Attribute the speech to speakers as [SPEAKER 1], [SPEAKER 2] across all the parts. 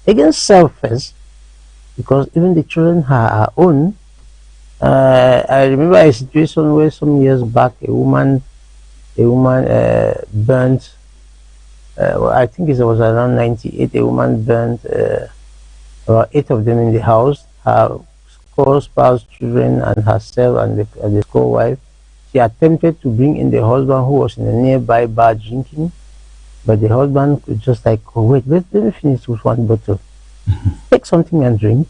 [SPEAKER 1] against self first, because even the children are our own. I remember a situation where some years back a woman burnt. Well, I think it was around 98. A woman burnt about 8 of them in the house. Her co-spouse, children, and herself, and the co-wife. She attempted to bring in the husband, who was in a nearby bar drinking, but the husband could just like, oh, wait, let me finish with one bottle. Take something and drink.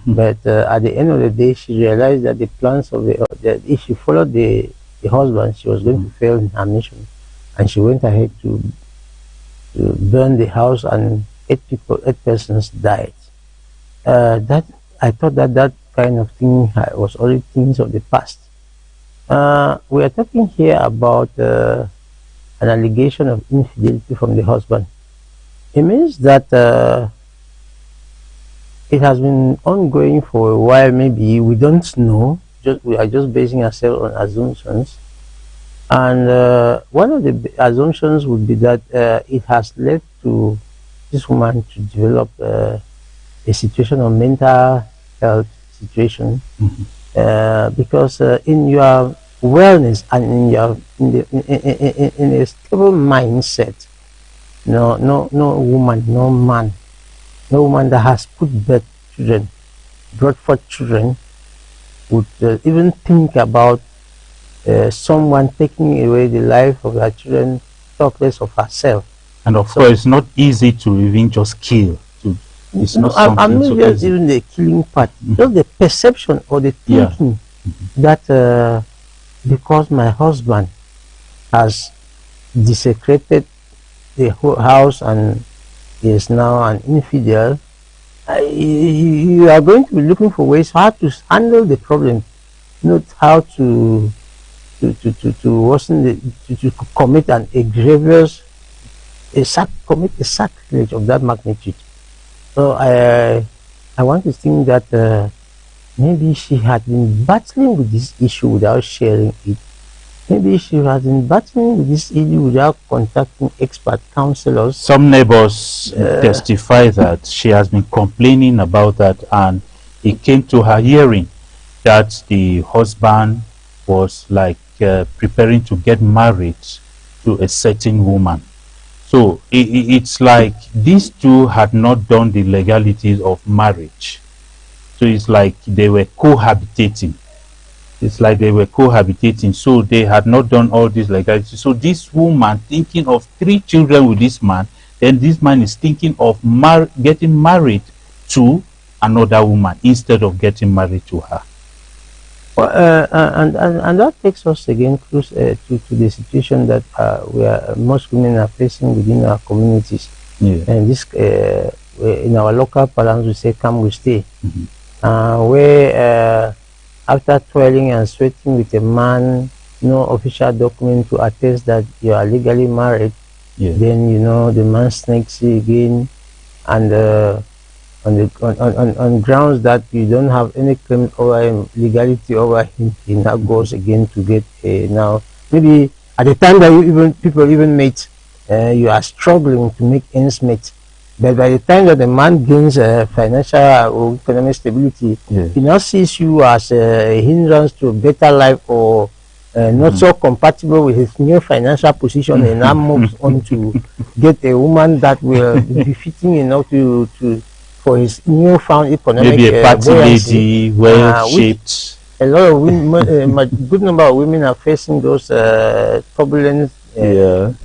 [SPEAKER 1] But at the end of the day, she realized that the plans of that if she followed the husband, she was going to fail in her mission, and she went ahead to burn the house, and 8 persons died. That I thought that kind of thing was only things of the past. We are talking here about an allegation of infidelity from the husband. It means that it has been ongoing for a while. Maybe we don't know. We are just basing ourselves on assumptions. And one of the assumptions would be that it has led to this woman to develop a situation of mental health situation, because in your wellness and in a stable mindset, no woman, no man, no woman that has brought forth children, would even think about someone taking away the life of her children, talk less of herself.
[SPEAKER 2] And of course, it's not easy to even just kill. It's not something
[SPEAKER 1] I'm not
[SPEAKER 2] so
[SPEAKER 1] just
[SPEAKER 2] easy.
[SPEAKER 1] even the killing part, just the perception or the thinking that because my husband has desecrated the whole house and is now an infidel, you are going to be looking for ways how to handle the problem, not how to worsen to commit a grievous commit a sacrilege of that magnitude. So I want to think that maybe she had been battling with this issue without sharing it. Maybe she has been battling with this issue without contacting expert counselors.
[SPEAKER 2] Some neighbors testify that she has been complaining about that, and it came to her hearing that the husband was like preparing to get married to a certain woman. So it's like these two had not done the legalities of marriage. So it's like they were cohabitating. It's like they were cohabitating, so they had not done all these legalities. So this woman thinking of 3 children with this man, then this man is thinking of getting married to another woman instead of getting married to her.
[SPEAKER 1] Well, and that takes us again close to the situation that most women are facing within our communities. And this in our local parlance we say "come we stay," where after toiling and sweating with a man, no official document to attest that you are legally married, then the man snakes you again, and on grounds that you don't have any claim over him, legality over him, he now goes again to get now maybe at the time that people even meet, you are struggling to make ends meet. But by the time that the man gains financial or economic stability, he now sees you as a hindrance to a better life, or not so compatible with his new financial position, and now moves on to get a woman that will be fitting enough for his newfound economic
[SPEAKER 2] maybe a party lady, well shaped.
[SPEAKER 1] A lot of women, a good number of women are facing those turbulent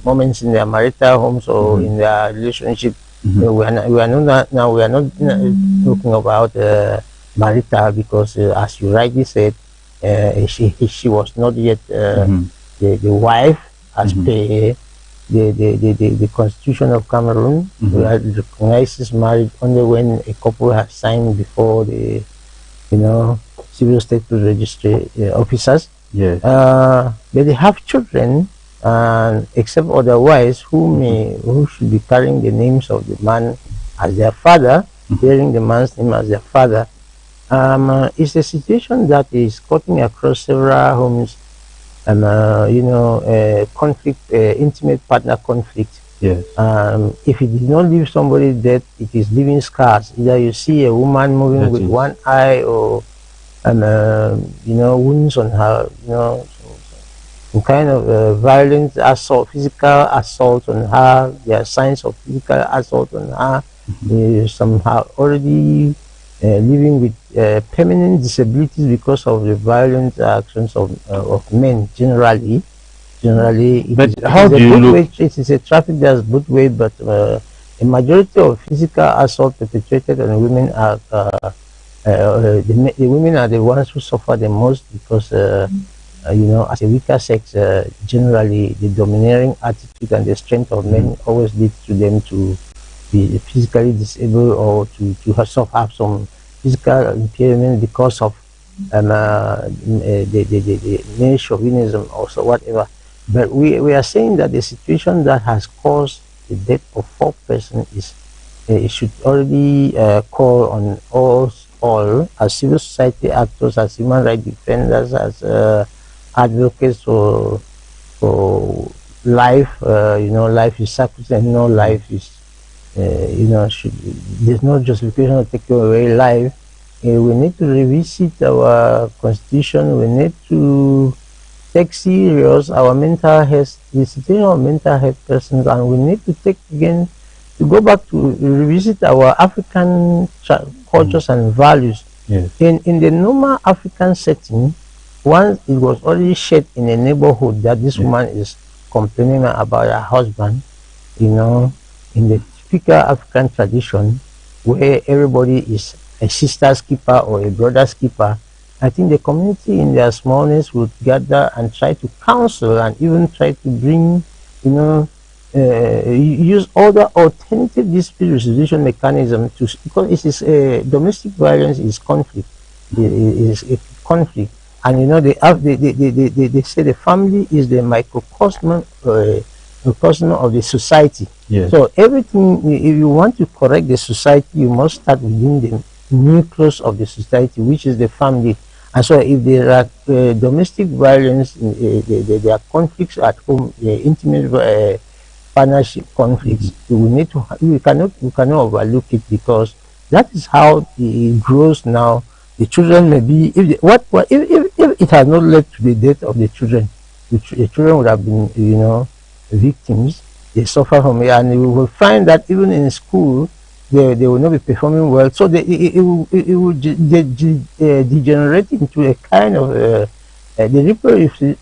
[SPEAKER 1] moments in their marital homes or in their relationship. We are not talking about marital, because as you rightly said, she was not yet the wife as per the Constitution of Cameroon. Recognizes marriage only when a couple has signed before the civil status registry officers. But they have children, and except otherwise, who should be carrying the names of the man as their father, bearing the man's name as their father. It's a situation that is cutting across several homes, and conflict, intimate partner conflict,
[SPEAKER 2] Yes.
[SPEAKER 1] If it did not leave somebody dead, it is leaving scars. Either you see a woman moving
[SPEAKER 2] That
[SPEAKER 1] with
[SPEAKER 2] is.
[SPEAKER 1] one eye, or wounds on her, some kind of violent assault, physical assault on her. There are signs of physical assault on her. Some are already living with permanent disabilities because of the violent actions of men generally. Generally,
[SPEAKER 2] But
[SPEAKER 1] it
[SPEAKER 2] how
[SPEAKER 1] is a
[SPEAKER 2] do you
[SPEAKER 1] both
[SPEAKER 2] look?
[SPEAKER 1] way. It is a traffic that's both way, but a majority of physical assault perpetrated on women are the women are the ones who suffer the most because as a weaker sex, generally the domineering attitude and the strength of men always leads to them to be physically disabled, or to have some physical impairment because of the male chauvinism or so whatever. But we are saying that the situation that has caused the death of 4 persons is it should already call on all as civil society actors, as human rights defenders, as advocates for life. Life is sacrosanct. No life is, there's no justification of taking away life. We need to revisit our constitution. We need to take serious our mental health, the situation of mental health persons, and we need to take again to go back to revisit our African cultures and values.
[SPEAKER 2] Yes.
[SPEAKER 1] In the normal African setting, once it was already shared in a neighborhood that this woman is complaining about her husband, in the typical African tradition, where everybody is a sister's keeper or a brother's keeper, I think the community in their smallness would gather and try to counsel and even try to bring, use other alternative dispute resolution mechanism because it is domestic violence is conflict, is a conflict, and they say the family is the microcosm, microcosm of the society.
[SPEAKER 2] Yes.
[SPEAKER 1] So everything, if you want to correct the society, you must start within the nucleus of the society, which is the family. And so if there are domestic violence, there are conflicts at home, intimate partnership conflicts, we cannot overlook it, because that is how it grows now. The children may be, if it has not led to the death of the children, the children would have been, victims. They suffer from it, and you will find that even in school, they will not be performing well. So it will degenerate into a kind of the ripple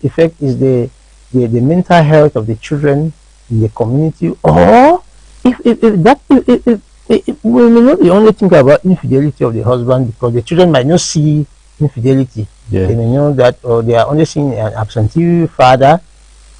[SPEAKER 1] effect is the mental health of the children in the community. Or if we may not be only think about infidelity of the husband, because the children might not see infidelity.
[SPEAKER 2] Yeah.
[SPEAKER 1] They may know that, or they are only seeing an absentee father.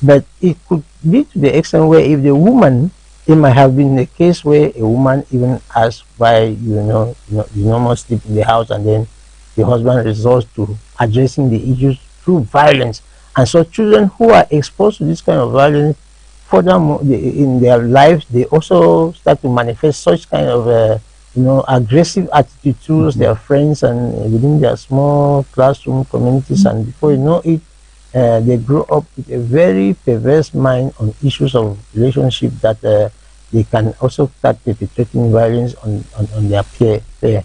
[SPEAKER 1] But it could lead to the extent where if the woman, it might have been a case where a woman even asked why you must sleep in the house, and then the husband resorts to addressing the issues through violence. And so children who are exposed to this kind of violence, furthermore in their lives, they also start to manifest such kind of aggressive attitude towards their friends and within their small classroom communities, and before you know it, they grow up with a very perverse mind on issues of relationship, that they can also start perpetrating violence on their peer.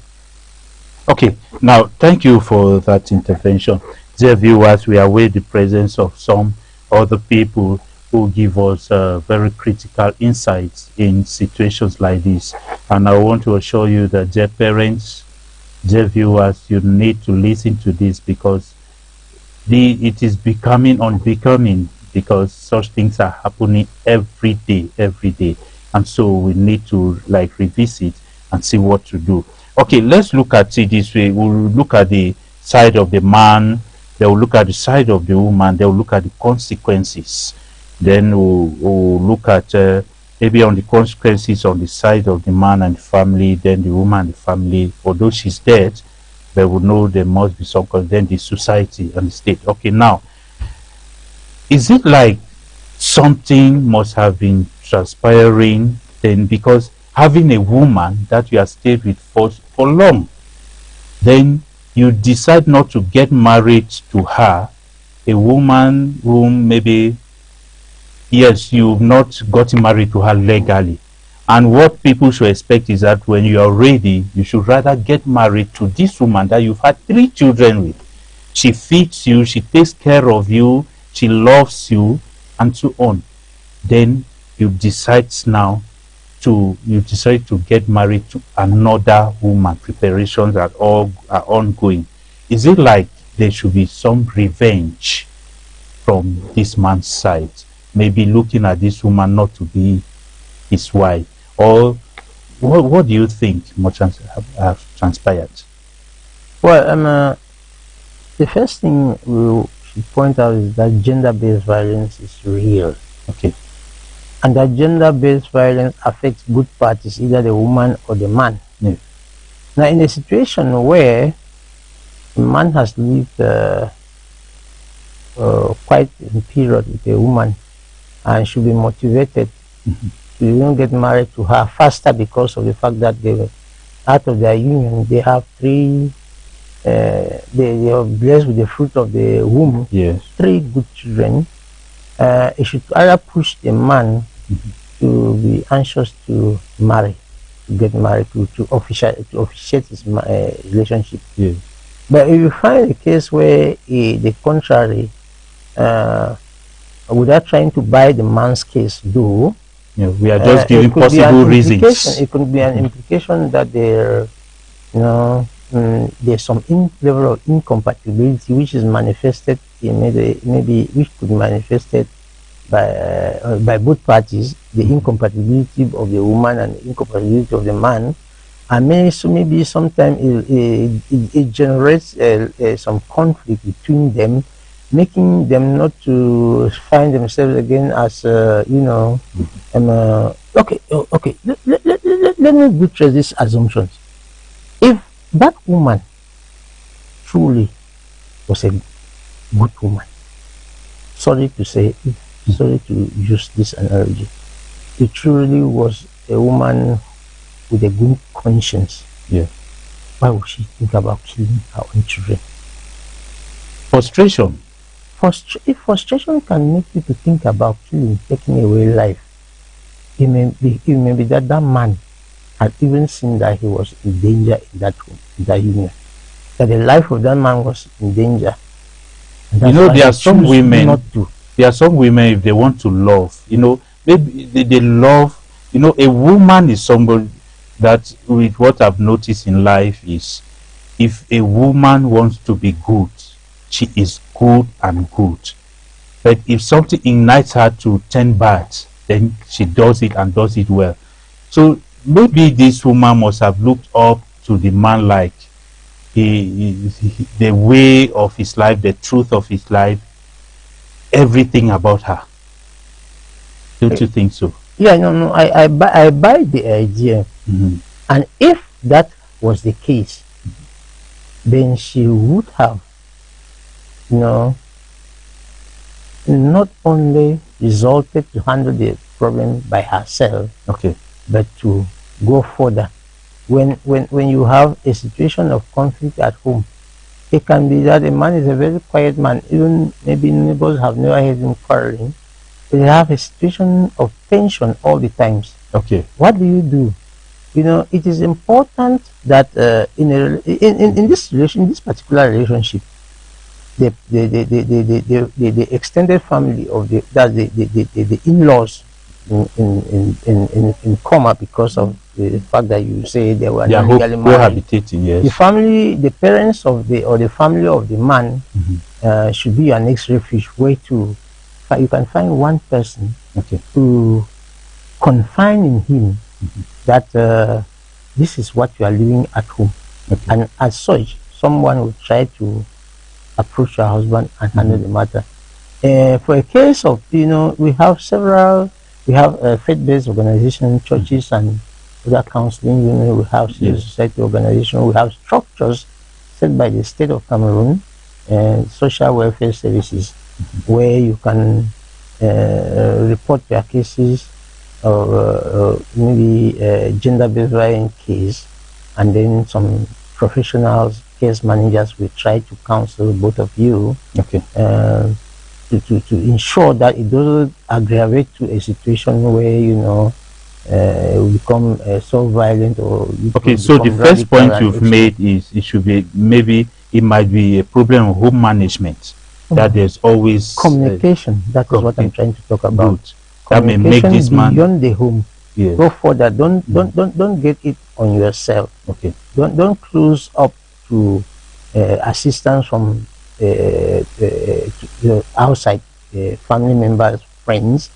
[SPEAKER 2] Okay, now thank you for that intervention. Dear viewers, we await the presence of some other people who give us very critical insights in situations like this. And I want to assure you that, dear parents, dear viewers, you need to listen to this, because it is becoming unbecoming, because such things are happening every day, and so we need to revisit and see what to do. Okay, let's look at it this way. We'll look at the side of the man, they will look at the side of the woman, they will look at the consequences, then we'll look at maybe on the consequences on the side of the man and the family, then the woman and the family, although she's dead, but we know there must be some, then the society and the state. Okay, now, is it like something must have been transpiring then, because having a woman that you have stayed with for long, then you decide not to get married to her, a woman whom maybe yes, you've not gotten married to her legally. And what people should expect is that when you are ready, you should rather get married to this woman that you've had 3 children with. She feeds you, she takes care of you, she loves you, and so on. Then you decide to get married to another woman. Preparations are all are ongoing. Is it like there should be some revenge from this man's side? Maybe looking at this woman not to be his wife, or what do you think much have transpired?
[SPEAKER 1] Well, the first thing we should point out is that gender-based violence is real.
[SPEAKER 2] Okay.
[SPEAKER 1] And that gender-based violence affects both parties, either the woman or the man.
[SPEAKER 2] Yeah.
[SPEAKER 1] Now, in a situation where a man has lived quite a period with a woman and should be motivated to even get married to her faster because of the fact that they were out of their union, they have 3 they are blessed with the fruit of the womb.
[SPEAKER 2] Yes.
[SPEAKER 1] 3 good children. It should either push the man to be anxious to marry, to get married, to officiate his relationship.
[SPEAKER 2] Yes.
[SPEAKER 1] But if you find a case where the contrary, without trying to buy the man's case, though,
[SPEAKER 2] Yeah, we are just giving possible reasons.
[SPEAKER 1] It could be an implication that there, there's some level of incompatibility which is manifested in maybe which could be manifested by both parties, the incompatibility of the woman and the incompatibility of the man, and maybe sometimes it generates some conflict between them, making them not to find themselves again as okay. Let me buttress these assumptions. If that woman truly was a good woman, sorry to use this analogy, it truly was a woman with a good conscience,
[SPEAKER 2] yeah,
[SPEAKER 1] why would she think about killing her own children?
[SPEAKER 2] Frustration.
[SPEAKER 1] If frustration can make you to think about killing, taking away life, it may be that man had even seen that he was in danger in that union, that the life of that man was in danger.
[SPEAKER 2] There are some women if they want to love, maybe they love, a woman is somebody that, with what I've noticed in life, is if a woman wants to be good, she is good and good. But if something ignites her to turn bad, then she does it and does it well. So maybe this woman must have looked up to the man like the way of his life, the truth of his life, everything about her. Don't you think so?
[SPEAKER 1] Yeah, no, I buy the idea. And if that was the case, then she would have, not only resulted to handle the problem by herself,
[SPEAKER 2] okay,
[SPEAKER 1] but to go further. When you have a situation of conflict at home, it can be that a man is a very quiet man, even maybe neighbors have never heard him quarreling. They have a situation of tension all the times.
[SPEAKER 2] Okay,
[SPEAKER 1] what do? It is important that in this particular relationship, the extended family of the in-laws in coma because of the fact that you say they were not legally married.
[SPEAKER 2] Yes.
[SPEAKER 1] The family, the parents of the family of the man should be your next refuge, where you can find one person to confine in him that this is what you are living at home, and as such, someone will try to approach your husband and handle the matter. For a case of, we have faith-based organizations, churches, and other counseling. We have civil society organizations. We have structures set by the state of Cameroon and social welfare services, where you can report your cases or maybe gender-based violence case, and then some professionals, case managers will try to counsel both of you. to ensure that it doesn't aggravate to a situation where it will become so violent, or it
[SPEAKER 2] Okay,
[SPEAKER 1] will
[SPEAKER 2] so the
[SPEAKER 1] become
[SPEAKER 2] first
[SPEAKER 1] radical
[SPEAKER 2] point
[SPEAKER 1] and
[SPEAKER 2] you've
[SPEAKER 1] extreme.
[SPEAKER 2] made is it should be maybe it might be a problem of home management, that there's always
[SPEAKER 1] Communication, that is what I'm
[SPEAKER 2] okay,
[SPEAKER 1] trying to talk about.
[SPEAKER 2] good. That may make
[SPEAKER 1] Communication
[SPEAKER 2] this man,
[SPEAKER 1] beyond the home.
[SPEAKER 2] yes,
[SPEAKER 1] Go further. Don't get it on yourself.
[SPEAKER 2] okay,
[SPEAKER 1] Don't close up to assistance from outside, family members, friends,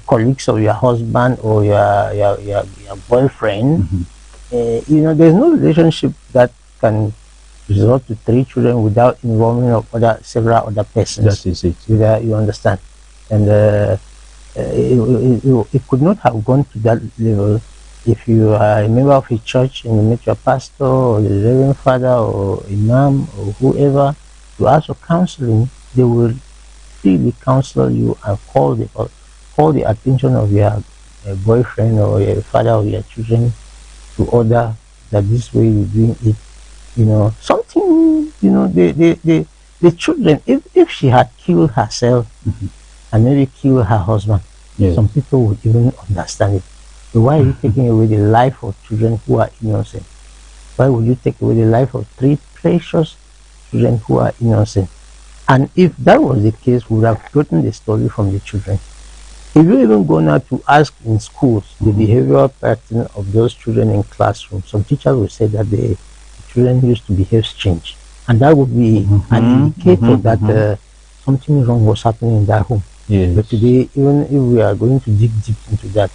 [SPEAKER 1] colleagues of your husband or your boyfriend. There's no relationship that can result to 3 children without involvement of several other persons.
[SPEAKER 2] that is it.
[SPEAKER 1] You understand? And it could not have gone to that level if you are a member of a church and you meet your pastor or the reverend father or imam or whoever to ask for counseling. They will freely counsel you and call the attention of your boyfriend or your father of your children to order that this way you're doing it. Something, the children, if she had killed herself and maybe killed her husband,
[SPEAKER 2] Yes.
[SPEAKER 1] some people would even understand it. So why are you taking away the life of children who are innocent? Why would you take away the life of 3 precious children who are innocent? And if that was the case, we would have gotten the story from the children. If you even go now to ask in schools the behavioral pattern of those children in classrooms, some teachers will say that the children used to behave strange, and that would be an indicator that something wrong was happening in that home.
[SPEAKER 2] Yes.
[SPEAKER 1] But today, even if we are going to dig deep into that,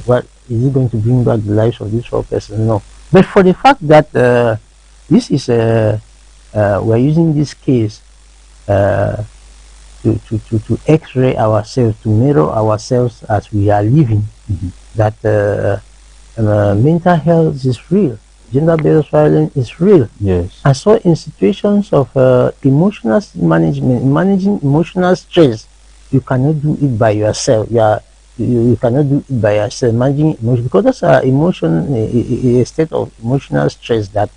[SPEAKER 1] what is it going to bring back the lives of these 4 persons? No. But for the fact that this is we're using this case to x-ray ourselves, to mirror ourselves as we are living, that mental health is real, gender-based violence is real.
[SPEAKER 2] Yes.
[SPEAKER 1] And so in situations of emotional management, managing emotional stress, you cannot do it by yourself. You cannot do it by yourself, managing emotion, because that's a state of emotional stress that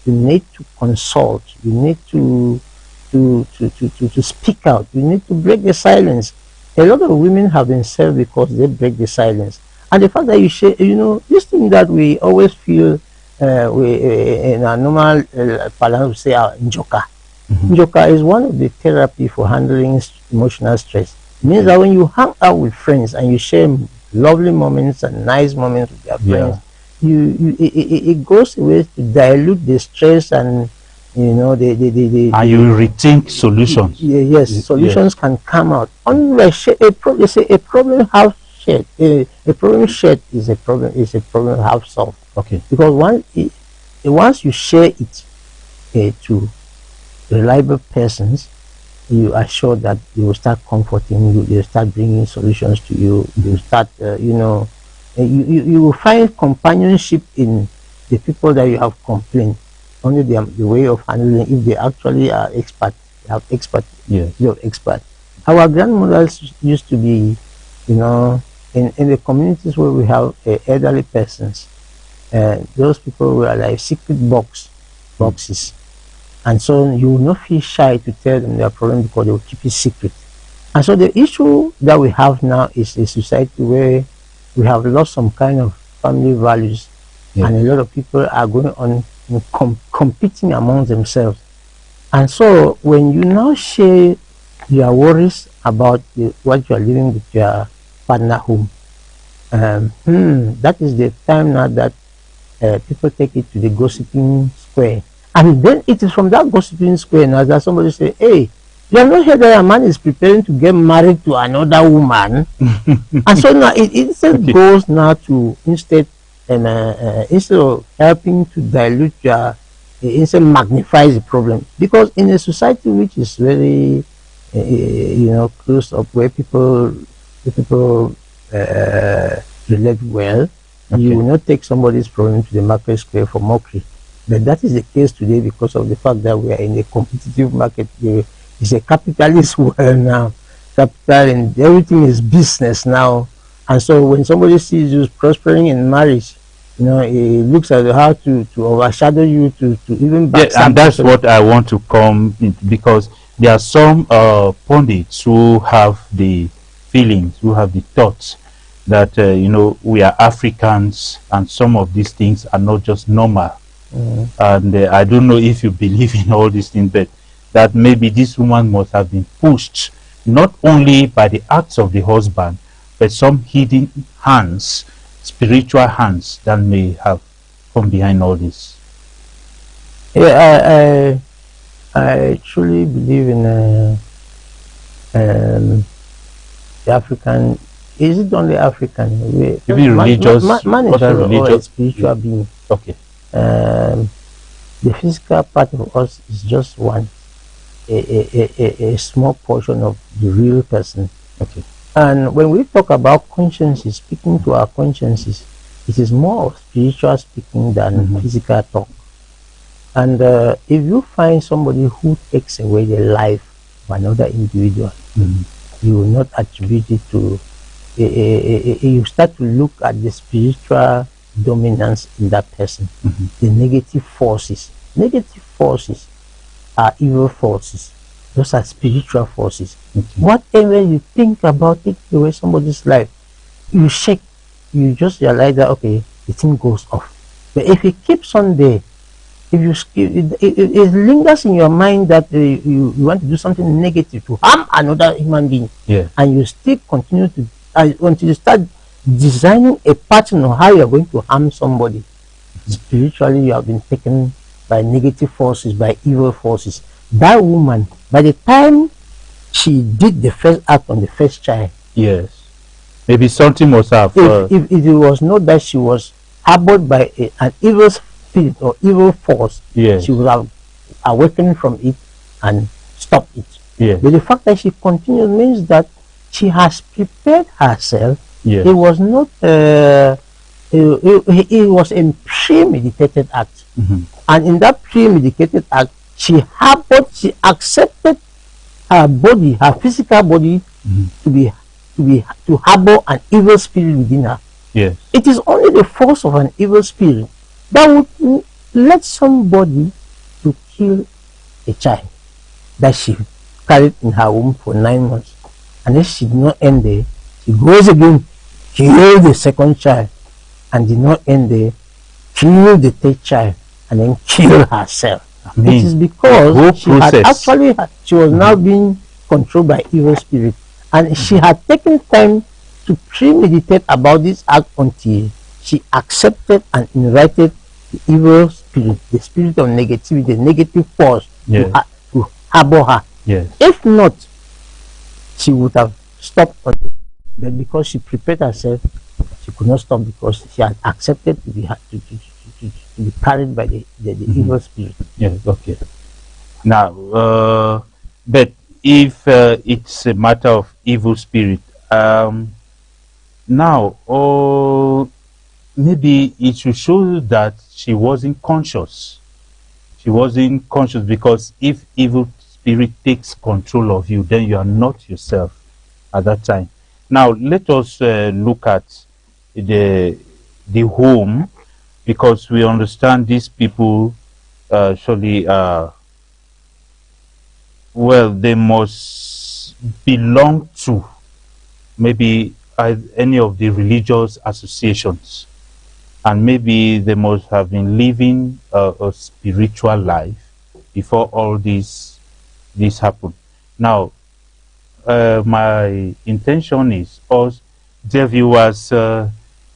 [SPEAKER 1] you need to consult, you need to speak out, you need to break the silence. A lot of women have been served because they break the silence. And the fact that you share, this thing that we always feel, in our normal parlance, we say njoka. Njoka is one of the therapy for handling emotional stress. It means that when you hang out with friends and you share lovely moments and nice moments with your friends, it goes away to dilute the stress and and
[SPEAKER 2] you rethink solutions.
[SPEAKER 1] Yes, solutions can come out. Unless they say a problem half shared, a problem shared is a problem half solved.
[SPEAKER 2] Okay.
[SPEAKER 1] Because once you share it to reliable persons, you are sure that they will start comforting you, they will start bringing solutions to you, they will start, you will find companionship in the people that you have complained. Only the way of handling, if they actually are expert, have expert, you're expert. Our grandmothers used to be, in the communities where we have elderly persons, those people were like secret boxes. And so you will not feel shy to tell them their problem because they will keep it secret. And so the issue that we have now is a society where we have lost some kind of family values, and a lot of people are going on competing among themselves. And so when you now share your worries about what you are living with your partner home, that is the time now that people take it to the gossiping square. And then it is from that gossiping square now that somebody say, hey, you have not heard that a man is preparing to get married to another woman. And so now it instead goes now to instead of helping to dilute your, instead magnifies the problem. Because in a society which is very close up, where people relate well, you will not take somebody's problem to the market square for mockery. But that is the case today because of the fact that we are in a competitive market. It's a capitalist world now. Capital and everything is business now. And so when somebody sees you prospering in marriage, he looks at how to overshadow you, to even backstab.
[SPEAKER 2] And that's what I want to come in, because there are some pundits who have the feelings, who have the thoughts that we are Africans and some of these things are not just normal. And I don't know if you believe in all these things, but that maybe this woman must have been pushed not only by the acts of the husband, but some hidden hands, spiritual hands that may have come behind all this.
[SPEAKER 1] Yeah, I truly believe in the African. Is it only African?
[SPEAKER 2] Maybe religious,
[SPEAKER 1] man is
[SPEAKER 2] other religious,
[SPEAKER 1] a spiritual being.
[SPEAKER 2] Okay.
[SPEAKER 1] The physical part of us is just a small portion of the real person.
[SPEAKER 2] Okay.
[SPEAKER 1] And when we talk about consciences, speaking to our consciences, it is more of spiritual speaking than physical talk. And if you find somebody who takes away the life of another individual, you will not attribute it to. You start to look at the spiritual dominance in that person, the negative forces. Negative forces are evil forces. Those are spiritual forces. Whatever you think about it, the way somebody's life, you shake, you just realize that, okay, the thing goes off. But if it keeps on there, if it lingers in your mind that you want to do something negative to harm another human being, and you still continue to, until you start designing a pattern of how you are going to harm somebody, spiritually you have been taken by negative forces, by evil forces. That woman, by the time she did the first act on the first child,
[SPEAKER 2] maybe something must have.
[SPEAKER 1] If it was not that she was harbored by an evil spirit or evil force, she would have awakened from it and stopped it. But the fact that she continues means that she has prepared herself. It was not. It was a premeditated act, and in that premeditated act, she accepted her body, her physical body, to harbor an evil spirit within her. It is only the force of an evil spirit that would let somebody to kill a child that she carried in her womb for 9 months, and then she did not end there. She goes again, kill the second child, and did not end there, kill the third child, and then kill herself. It is because she was now being controlled by evil spirit, and she had taken time to premeditate about this act until she accepted and invited the evil spirit, the spirit of negativity, the negative force to harbor her. If not, she would have stopped on it. But because she prepared herself, she could not stop, because she had accepted to be carried by the evil spirit.
[SPEAKER 2] Okay. Now, but if it's a matter of evil spirit, now, maybe it should show that she wasn't conscious. She wasn't conscious, because if evil spirit takes control of you, then you are not yourself at that time. Now, let us look at the home, because we understand these people surely well, they must belong to maybe any of the religious associations, and maybe they must have been living a spiritual life before all this happened. Now, my intention is, us, dear viewers,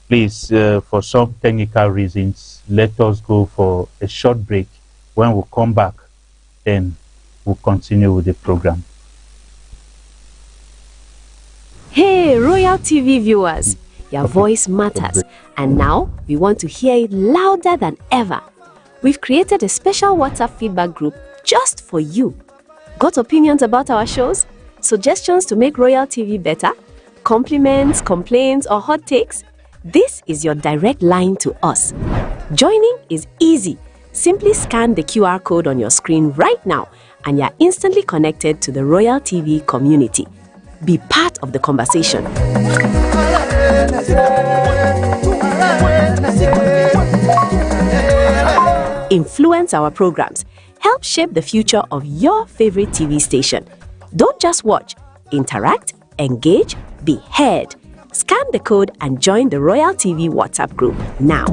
[SPEAKER 2] please, for some technical reasons, let us go for a short break. When we come back, then we'll continue with the program.
[SPEAKER 3] Hey, Royal TV viewers, your voice matters, and now we want to hear it louder than ever. We've created a special WhatsApp feedback group just for you. Got opinions about our shows? Suggestions to make Royal TV better? Compliments, complaints, or hot takes? This is your direct line to us. Joining is easy. Simply scan the QR code on your screen right now, and you're instantly connected to the Royal TV community. Be part of the conversation. influence our programs, help shape the future of your favorite TV station. Don't just watch, interact, engage, be heard. Scan the code and join the Royal TV WhatsApp group now.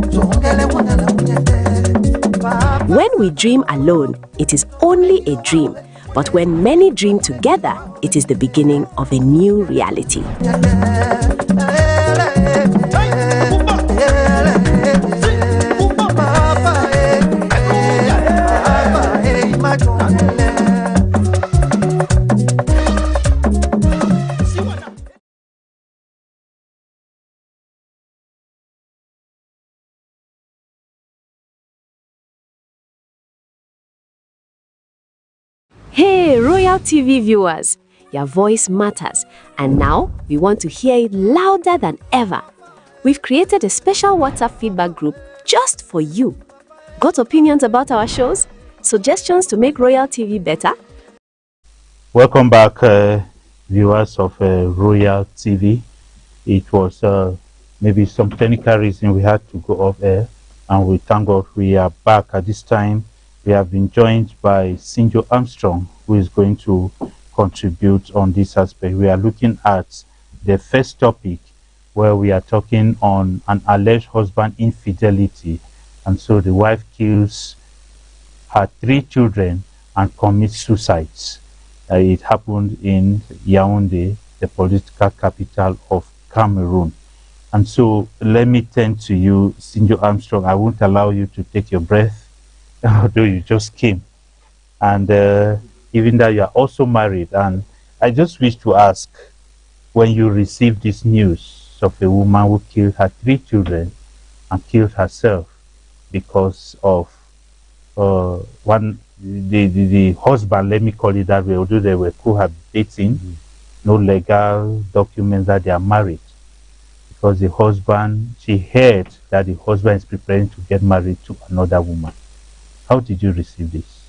[SPEAKER 3] When we dream alone, it is only a dream. But when many dream together, it is the beginning of a new reality. Hey, Royal TV viewers, your voice matters, and now we want to hear it louder than ever. We've created a special WhatsApp feedback group just for you. Got opinions about our shows? Suggestions to make Royal TV better?
[SPEAKER 2] Welcome back, viewers of Royal TV. It was maybe some technical reason we had to go off air, and we thank God we are back at this time. We have been joined by Sinjo Armstrong, who is going to contribute on this aspect. We are looking at the first topic, where we are talking on an alleged husband infidelity, and so the wife kills her 3 children and commits suicide. It happened in Yaoundé, the political capital of Cameroon. And so let me turn to you, Sinjo Armstrong. I won't allow you to take your breath, although you just came. And even that you are also married. And I just wish to ask, when you received this news of a woman who killed her 3 children and killed herself because of the husband, let me call it that way, although they were cohabitating, no legal documents that they are married, because the husband, she heard that the husband is preparing to get married to another woman. How did you receive this?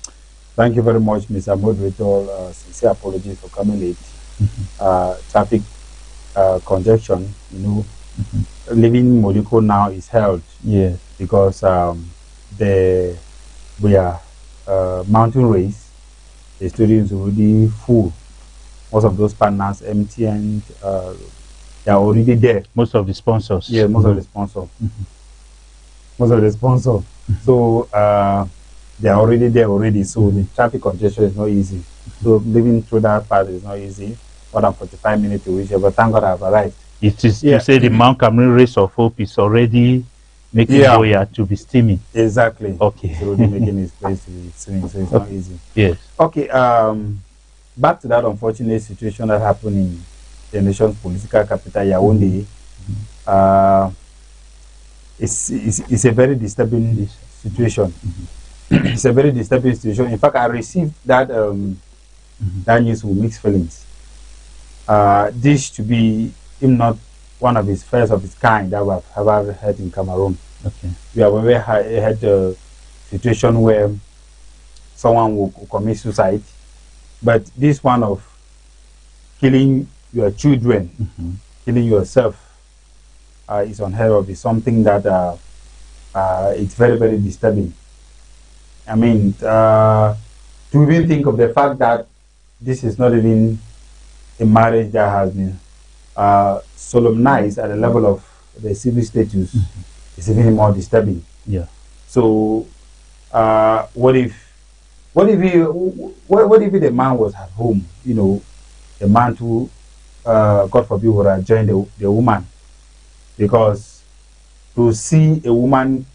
[SPEAKER 4] Thank you very much, Mr. Moderator. Sincere apologies for coming late. Traffic congestion, living Monaco now is held.
[SPEAKER 2] Yes.
[SPEAKER 4] Because we are mountain race. The stadium is already full. Most of those partners empty, and they are already there.
[SPEAKER 2] Most of the sponsors.
[SPEAKER 4] Yeah, most of the sponsors. Most of the sponsors. So they are already there already. So the traffic congestion is not easy. So living through that part is not easy. More than 45 minutes to reach here, but thank God I've arrived.
[SPEAKER 2] It is, you say the Mount Cameroon Race of Hope is already making Boya to be steaming.
[SPEAKER 4] Exactly.
[SPEAKER 2] Okay.
[SPEAKER 4] It's already making his place to be steaming, so it's not easy.
[SPEAKER 2] Yes.
[SPEAKER 4] Okay, back to that unfortunate situation that happened in the nation's political capital, Yaoundé. It's a very disturbing situation. It's a very disturbing situation. In fact, I received that that news with mixed feelings. This to be, if not one of his first of its kind that we have ever had in Cameroon.
[SPEAKER 2] Okay.
[SPEAKER 4] We have already had a situation where someone will commit suicide, but this one of killing your children, killing yourself, is unheard of. It's something that it's very, very disturbing. I mean, to even think of the fact that this is not even a marriage that has been solemnized at the level of the civil status is even more disturbing.
[SPEAKER 2] Yeah.
[SPEAKER 4] So, what if the man was at home? You know, a man who, God forbid, would have joined the woman, because to see a woman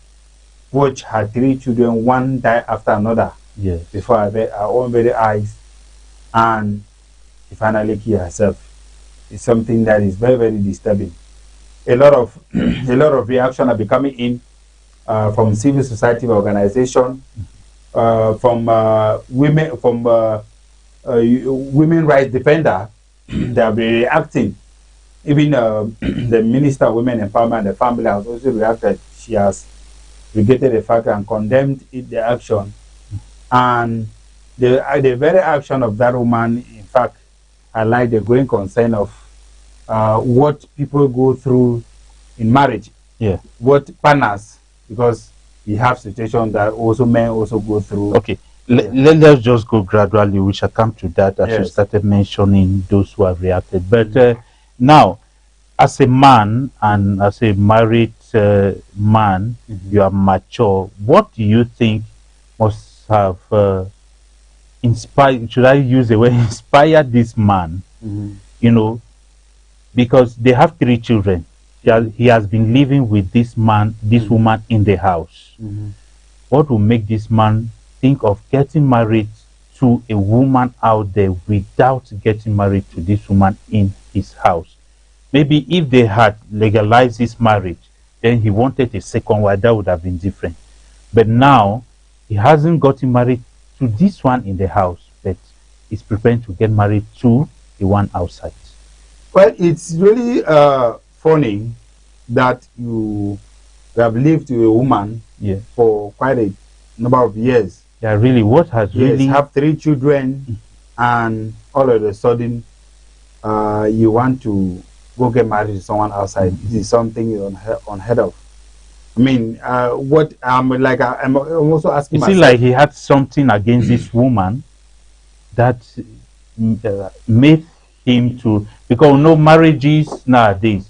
[SPEAKER 4] watch her 3 children, one die after another,
[SPEAKER 2] yes,
[SPEAKER 4] before our own very eyes, and she finally killed herself, is something that is very, very disturbing. A lot of reaction are becoming in from civil society organization, from women, from women rights defender. They have been reacting. Even the Minister of Women Empowerment and the Family has also reacted. She has regretted the fact and condemned the action, and the very action of that woman, in fact, highlight the growing concern of what people go through in marriage.
[SPEAKER 2] Yeah.
[SPEAKER 4] What partners, because we have situations that also men also go through.
[SPEAKER 2] Okay. Let's just go gradually. We shall come to that as you
[SPEAKER 4] Yes.
[SPEAKER 2] started mentioning those who have reacted. But now, as a man and as a married man, you are mature. What do you think must have inspired? Should I use the word inspired this man? You know, because they have 3 children. He has been living with this man, this woman in the house. What will make this man think of getting married to a woman out there without getting married to this woman in his house? Maybe if they had legalized his marriage, then he wanted a second wife, that would have been different. But now, he hasn't gotten married to this one in the house, but he's preparing to get married to the one outside.
[SPEAKER 4] Well, it's really funny that you have lived with a woman for quite a number of years.
[SPEAKER 2] Yeah, really, what has really...
[SPEAKER 4] have 3 children, and all of a sudden, you want to go get married to someone outside. It is something unheard of. I mean, what I'm also asking
[SPEAKER 2] Is
[SPEAKER 4] myself.
[SPEAKER 2] it like he had something against this woman that made him to... Because no marriages nowadays,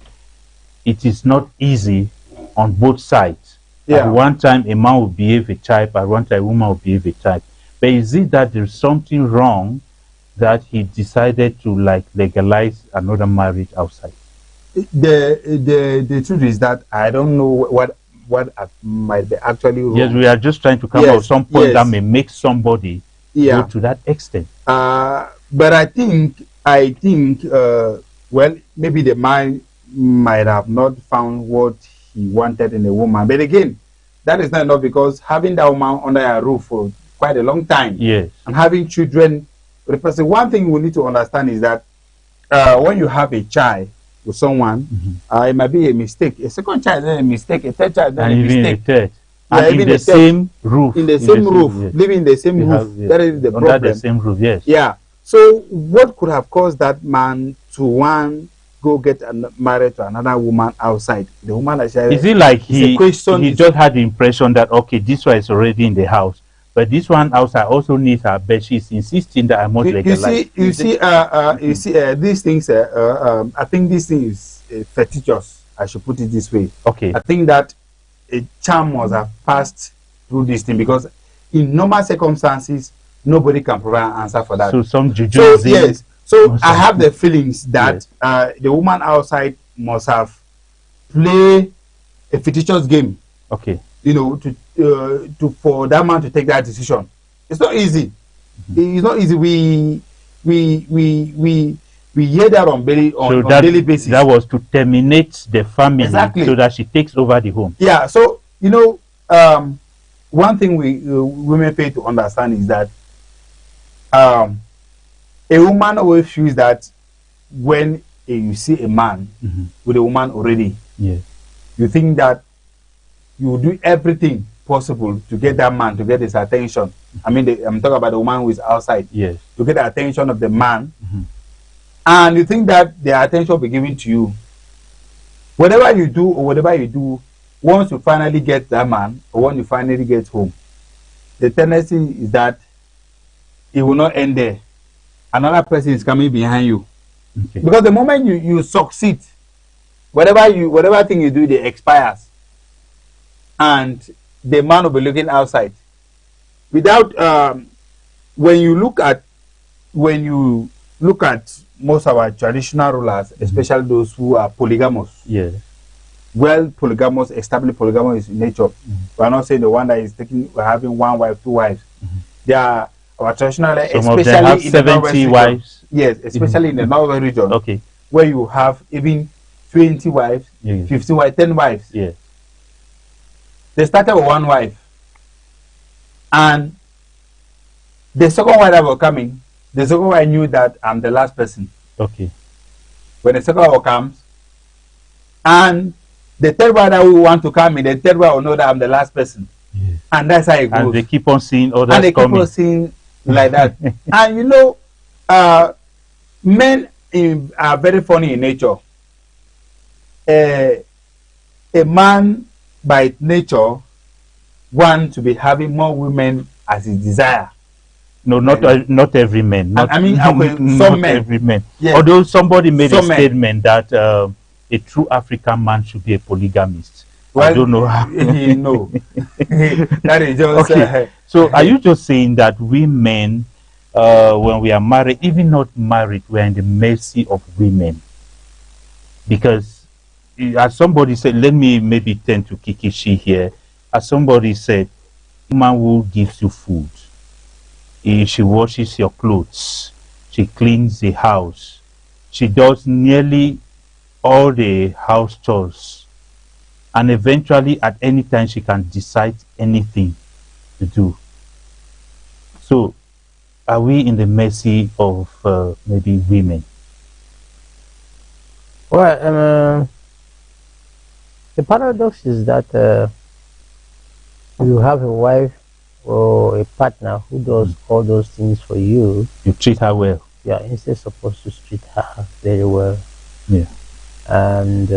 [SPEAKER 2] it is not easy on both sides. At one time, a man will behave a type, at one time, a woman will behave a type. But is it that there's something wrong that he decided to like legalize another marriage outside?
[SPEAKER 4] The truth is that I don't know what might be actually wrong.
[SPEAKER 2] Yes, we are just trying to come out some point that may make somebody go to that extent.
[SPEAKER 4] But I think well, maybe the man might have not found what he wanted in a woman. But again, that is not enough, because having that woman under a roof for quite a long time, and having children with a person, one thing we need to understand is that when you have a child with someone, it might be a mistake. A second child is a mistake. A third child is a mistake.
[SPEAKER 2] And in the same roof.
[SPEAKER 4] In the same roof, living in the same roof. That is the problem.
[SPEAKER 2] Under the same roof, yes.
[SPEAKER 4] Yeah. So what could have caused that man to go get married to another woman outside? The woman actually...
[SPEAKER 2] Is it like he just had the impression that, okay, this one is already in the house, but this one outside also needs her, but she's insisting that I must legalize.
[SPEAKER 4] You see, these things, I think this thing is fictitious. I should put it this way.
[SPEAKER 2] Okay.
[SPEAKER 4] I think that a charm must have passed through this thing, because in normal circumstances, nobody can provide an answer for that.
[SPEAKER 2] So some juju.
[SPEAKER 4] So yes. So I have the feelings that the woman outside must have played a fictitious game.
[SPEAKER 2] Okay.
[SPEAKER 4] You know, for that man to take that decision. It's not easy. It's not easy. We hear that on daily basis.
[SPEAKER 2] That was to terminate the family, so that she takes over the home.
[SPEAKER 4] Yeah. So you know, one thing women fail to understand is that a woman always feels that when you see a man with a woman already, you think that you will do everything possible to get that man, to get his attention. I mean, I'm talking about the woman who is outside.
[SPEAKER 2] Yes.
[SPEAKER 4] To get the attention of the man. And you think that the attention will be given to you. Whatever you do or whatever you do, once you finally get that man or when you finally get home, the tendency is that it will not end there. Another person is coming behind you. Okay. Because the moment you succeed, whatever thing you do, it expires. And the man will be looking outside. Without when you look at most of our traditional rulers, especially those who are polygamous.
[SPEAKER 2] Yes.
[SPEAKER 4] Well, polygamous, established polygamous in nature. We are not saying the one that is having one wife, 2 wives. They are our traditional, especially in the 70
[SPEAKER 2] wives.
[SPEAKER 4] Yes, especially in the northern region.
[SPEAKER 2] Okay.
[SPEAKER 4] Where you have even 20 wives, 50 wives, 10 wives.
[SPEAKER 2] Yes.
[SPEAKER 4] They started with 1 wife. And the second wife that was coming, the second wife knew that I'm the last person.
[SPEAKER 2] Okay.
[SPEAKER 4] When the second wife comes, and the third wife that will want to come in, the third wife will know that I'm the last person.
[SPEAKER 2] Yes.
[SPEAKER 4] And that's how it goes.
[SPEAKER 2] And they keep on seeing others coming.
[SPEAKER 4] And they keep on seeing like that. And you know, men are very funny in nature. A man by nature want to be having more women as his desire.
[SPEAKER 2] No, not every man. Not,
[SPEAKER 4] I mean, okay,
[SPEAKER 2] not
[SPEAKER 4] some men.
[SPEAKER 2] every man.
[SPEAKER 4] Yes.
[SPEAKER 2] Although somebody made
[SPEAKER 4] Some
[SPEAKER 2] a
[SPEAKER 4] men.
[SPEAKER 2] statement that a true African man should be a polygamist.
[SPEAKER 4] Well,
[SPEAKER 2] I don't know how.
[SPEAKER 4] No, that is just
[SPEAKER 2] Okay. So are you just saying that we men, when we are married, even not married, we are in the mercy of women? Because as somebody said, let me maybe turn to Kikishi here. As somebody said, woman who gives you food, she washes your clothes, she cleans the house, she does nearly all the house chores, and eventually at any time she can decide anything to do. So are we in the mercy of maybe women?
[SPEAKER 1] Well, the paradox is that you have a wife or a partner who does all those things for you.
[SPEAKER 2] You treat her well.
[SPEAKER 1] You are instead supposed to treat her very well.
[SPEAKER 2] Yeah.
[SPEAKER 1] And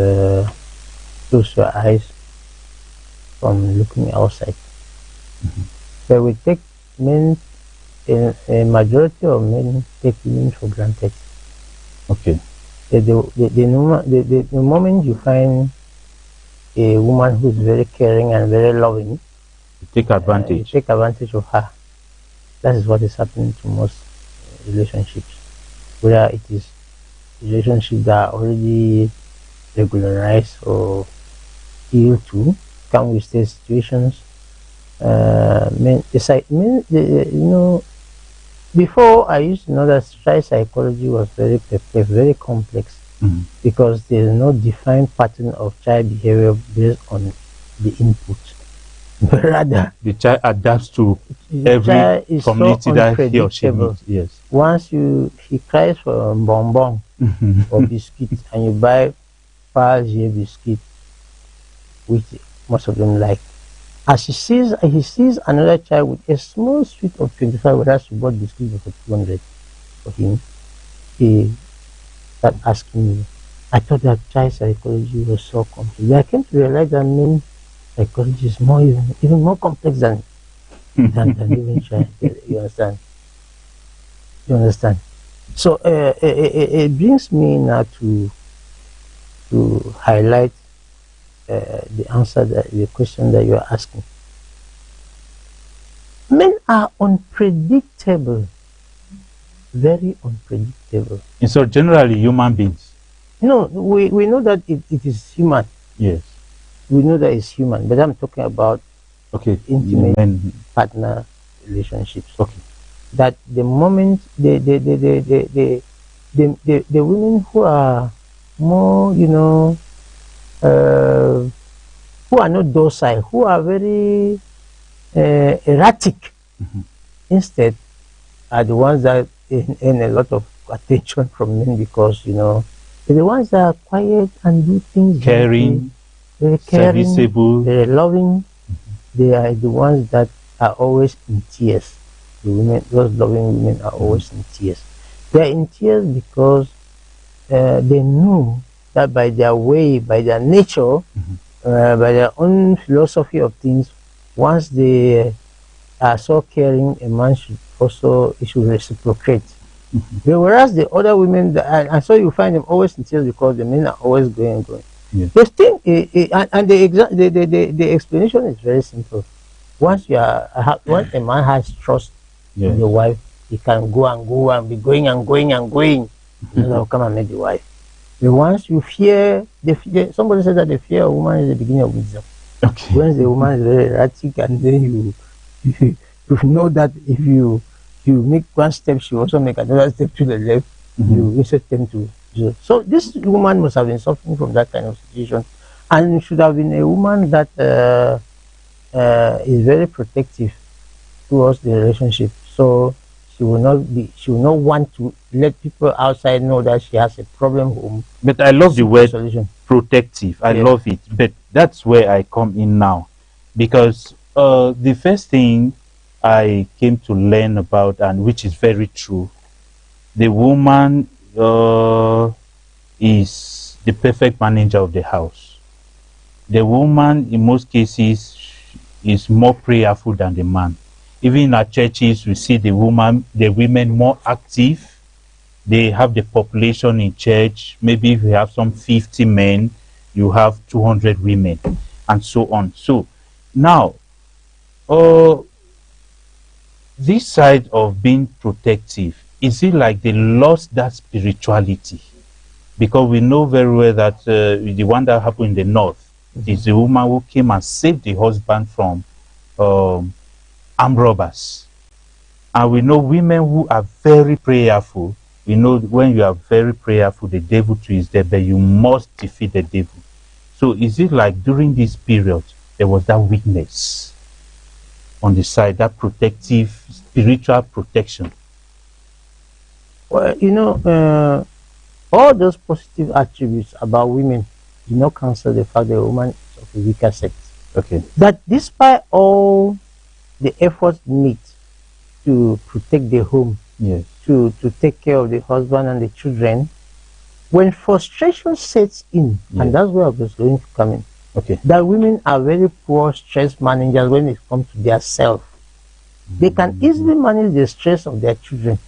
[SPEAKER 1] close your eyes from looking outside. But we take men, a majority of men take women for granted.
[SPEAKER 2] Okay.
[SPEAKER 1] The moment you find a woman who's very caring and very loving,
[SPEAKER 2] you take advantage.
[SPEAKER 1] You take advantage of her. That is what is happening to most relationships. Whether it is relationships that are already regularized or ill to come with these situations. Before I used to know that child psychology was very complex, because there is no defined pattern of child behavior based on the input. But rather,
[SPEAKER 2] the child adapts to every community that he or she meets. Yes.
[SPEAKER 1] Once he cries for a bonbon or biscuit, and you buy Parle biscuit, which most of them like. As he sees another child with a small sweet of 25, whether she bought biscuit for 200 for him, he started asking me. I thought that child psychology was so complex. I came to realize that men psychology is even more complex than even child. You understand? You understand? So it brings me now to highlight the answer the question that you are asking. Men are unpredictable, very unpredictable.
[SPEAKER 2] And so generally human beings.
[SPEAKER 1] No, we know that it is human.
[SPEAKER 2] Yes.
[SPEAKER 1] We know that it's human, but I'm talking about intimate partner relationships.
[SPEAKER 2] Okay.
[SPEAKER 1] That the moment the women who are more, who are not docile, who are very erratic, instead are the ones that earn a lot of attention from men, because they're the ones that are quiet and do things
[SPEAKER 2] caring,
[SPEAKER 1] very caring,
[SPEAKER 2] serviceable,
[SPEAKER 1] very loving. They are the ones that are always in tears. The women, those loving women, are always in tears. They are in tears because they know that by their way, by their nature, by their own philosophy of things, once they are so caring, a man should reciprocate. Whereas the other women, and so you find them always in tears because the men are always going.
[SPEAKER 2] Yes.
[SPEAKER 1] The thing, and the explanation is very simple. Once once a man has trust in the wife, he can go and be going and going. He'll come and meet the wife. But once you fear, somebody said that the fear of a woman is the beginning of wisdom.
[SPEAKER 2] Okay.
[SPEAKER 1] When the woman is very erratic, and then you know that if you make one step, she also make another step to the left. You instead them to do. So this woman must have been suffering from that kind of situation, and should have been a woman that is very protective towards the relationship. So she will not want to let people outside know that she has a problem home.
[SPEAKER 2] But I love the word
[SPEAKER 1] solution.
[SPEAKER 2] Protective. I love it. But that's where I come in now, because the first thing I came to learn about, and which is very true, the woman is the perfect manager of the house. The woman, in most cases, is more prayerful than the man. Even in our churches, we see the women more active. They have the population in church. Maybe if you have some 50 men, you have 200 women, and so on. So now, this side of being protective, is it like they lost that spirituality? Because we know very well that the one that happened in the north is the woman who came and saved the husband from armed robbers. And we know women who are very prayerful. We know when you are very prayerful, the devil too is there, but you must defeat the devil. So is it like during this period, there was that weakness on the side, that protective, spiritual protection?
[SPEAKER 1] Well, you know, all those positive attributes about women do not cancel the fact that a woman is of a weaker sex.
[SPEAKER 2] Okay.
[SPEAKER 1] That despite all the efforts made to protect the home,
[SPEAKER 2] Yes.
[SPEAKER 1] to take care of the husband and the children, when frustration sets in,
[SPEAKER 2] Yes.
[SPEAKER 1] and that's where I was going to come in,
[SPEAKER 2] Okay.
[SPEAKER 1] that women are very poor stress managers when it comes to their self. They can easily manage the stress of their children.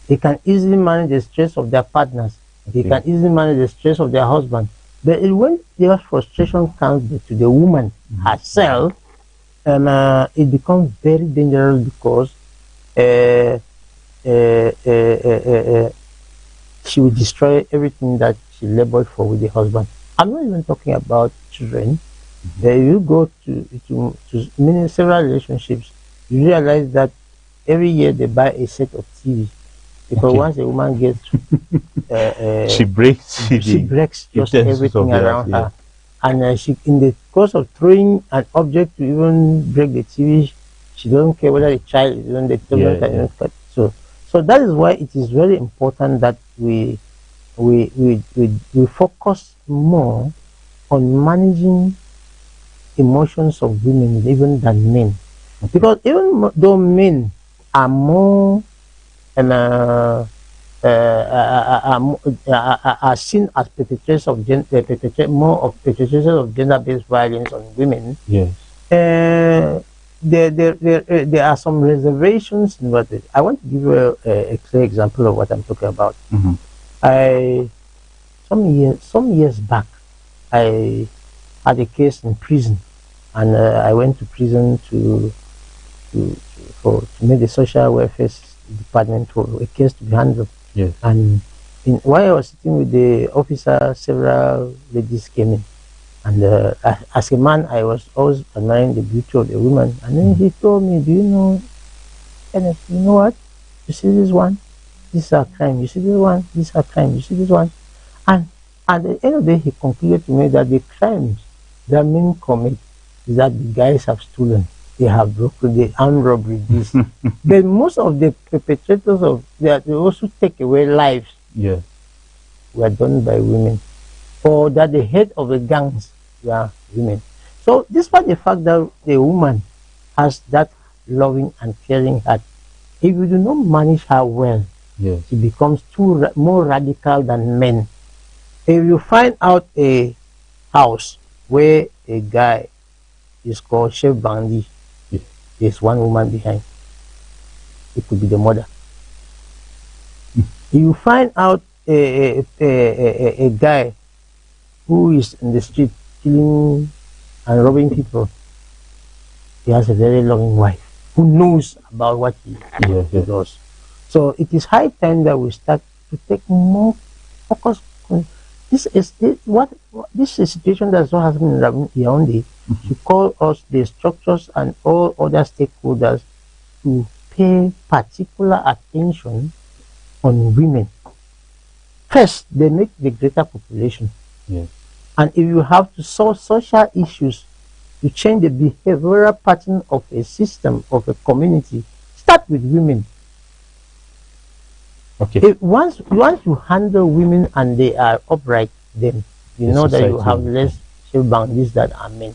[SPEAKER 1] They can easily manage the stress of their partners. They
[SPEAKER 2] Okay.
[SPEAKER 1] can easily manage the stress of their husband. But when their frustration comes to the woman herself, it becomes very dangerous because she will destroy everything that she labored for with the husband. I'm not even talking about children. You go to many several relationships, you realize that every year they buy a set of TV. Because
[SPEAKER 2] Okay.
[SPEAKER 1] once a woman gets,
[SPEAKER 2] She breaks
[SPEAKER 1] she breaks just
[SPEAKER 2] utensils
[SPEAKER 1] everything
[SPEAKER 2] of the
[SPEAKER 1] around
[SPEAKER 2] house,
[SPEAKER 1] her. And she, in the course of throwing an object to even break the TV, she doesn't care whether the child is on the
[SPEAKER 2] Yeah,
[SPEAKER 1] table.
[SPEAKER 2] yeah.
[SPEAKER 1] So that is why it is very important that we focus more on managing emotions of women even than men. Because even though men are more are seen as perpetrators of perpetrators of gender-based violence on women.
[SPEAKER 2] Yes.
[SPEAKER 1] There are some reservations in what I want to give you a clear example of what I'm talking about. Some years back, I had a case in prison, and I went to prison to make the social welfare department for a case to be handled.
[SPEAKER 2] Yes.
[SPEAKER 1] And while I was sitting with the officer, several ladies came in. And as a man, I was always admiring the beauty of the woman. And then he told me, do you know, Kenneth, you know what? You see this one? This is a crime. You see this one? This is a crime. You see this one? And at the end of the day, he concluded to me that the crimes that men commit is that the guys have stolen. They have broken the armed robbery. This. But most of the perpetrators of that, they also take away lives.
[SPEAKER 2] Yeah.
[SPEAKER 1] Were done by women, or that the head of the gangs were women. So, despite the fact that the woman has that loving and caring heart, if you do not manage her well,
[SPEAKER 2] Yes.
[SPEAKER 1] she becomes more radical than men. If you find out a house where a guy is called Chef Bandi,
[SPEAKER 2] Yeah.
[SPEAKER 1] there's one woman behind. It could be the mother. You find out a guy who is in the street killing and robbing people. He has a very loving wife who knows about what he does. So it is high time that we start to take more focus on this. This is a situation that's not happening in Yaoundé. To call us the structures and all other stakeholders to pay particular attention on women. First, they make the greater population.
[SPEAKER 2] Yes.
[SPEAKER 1] And if you have to solve social issues to change the behavioral pattern of a system, of a community, start with women.
[SPEAKER 2] Okay.
[SPEAKER 1] Once you handle women and they are upright, then you know that you have less boundaries that are men.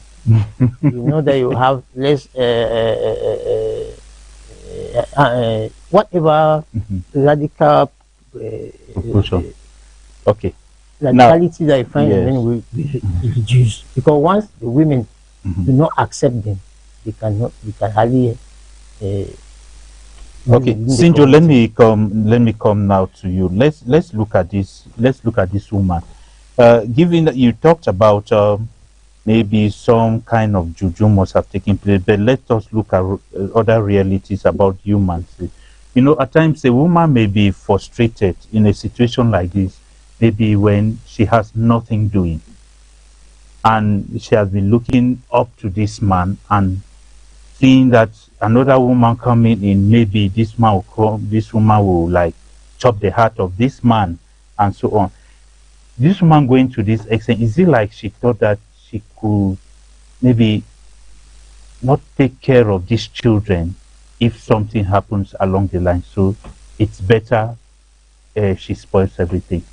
[SPEAKER 1] You know that you have less whatever radical
[SPEAKER 2] okay.
[SPEAKER 1] radicality that I find in men will be reduced, because once the women do not accept them, we can hardly
[SPEAKER 2] Okay,
[SPEAKER 1] within the
[SPEAKER 2] Sinjo,
[SPEAKER 1] community.
[SPEAKER 2] let me come now to you. Let's look at this. Let's look at this woman. Given that you talked about maybe some kind of juju must have taken place, but let us look at other realities about humans. You know, at times a woman may be frustrated in a situation like this, maybe when she has nothing doing, and she has been looking up to this man and seeing that another woman coming in, maybe this man will come, this woman will like chop the heart of this man and so on. This woman going to this extent, is it like she thought that she could maybe not take care of these children if something happens along the line? So it's better she spoils everything.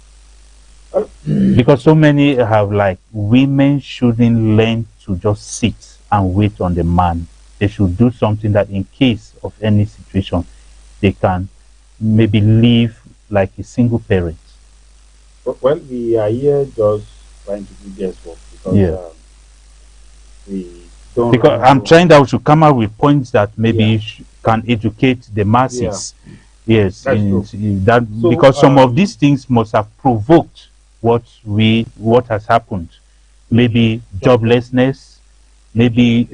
[SPEAKER 2] Because so many have like women shouldn't learn to just sit and wait on the man. They should do something that in case of any situation they can maybe live like a single parent.
[SPEAKER 4] Well, we are here just trying to do guesswork because
[SPEAKER 2] Yeah.
[SPEAKER 4] we don't
[SPEAKER 2] Because
[SPEAKER 4] really
[SPEAKER 2] I'm
[SPEAKER 4] know.
[SPEAKER 2] trying now to come up with points that maybe
[SPEAKER 4] Yeah.
[SPEAKER 2] can educate the masses. Yes,
[SPEAKER 4] That's true.
[SPEAKER 2] in that
[SPEAKER 4] So,
[SPEAKER 2] because some of these things must have provoked what has happened. Maybe joblessness, maybe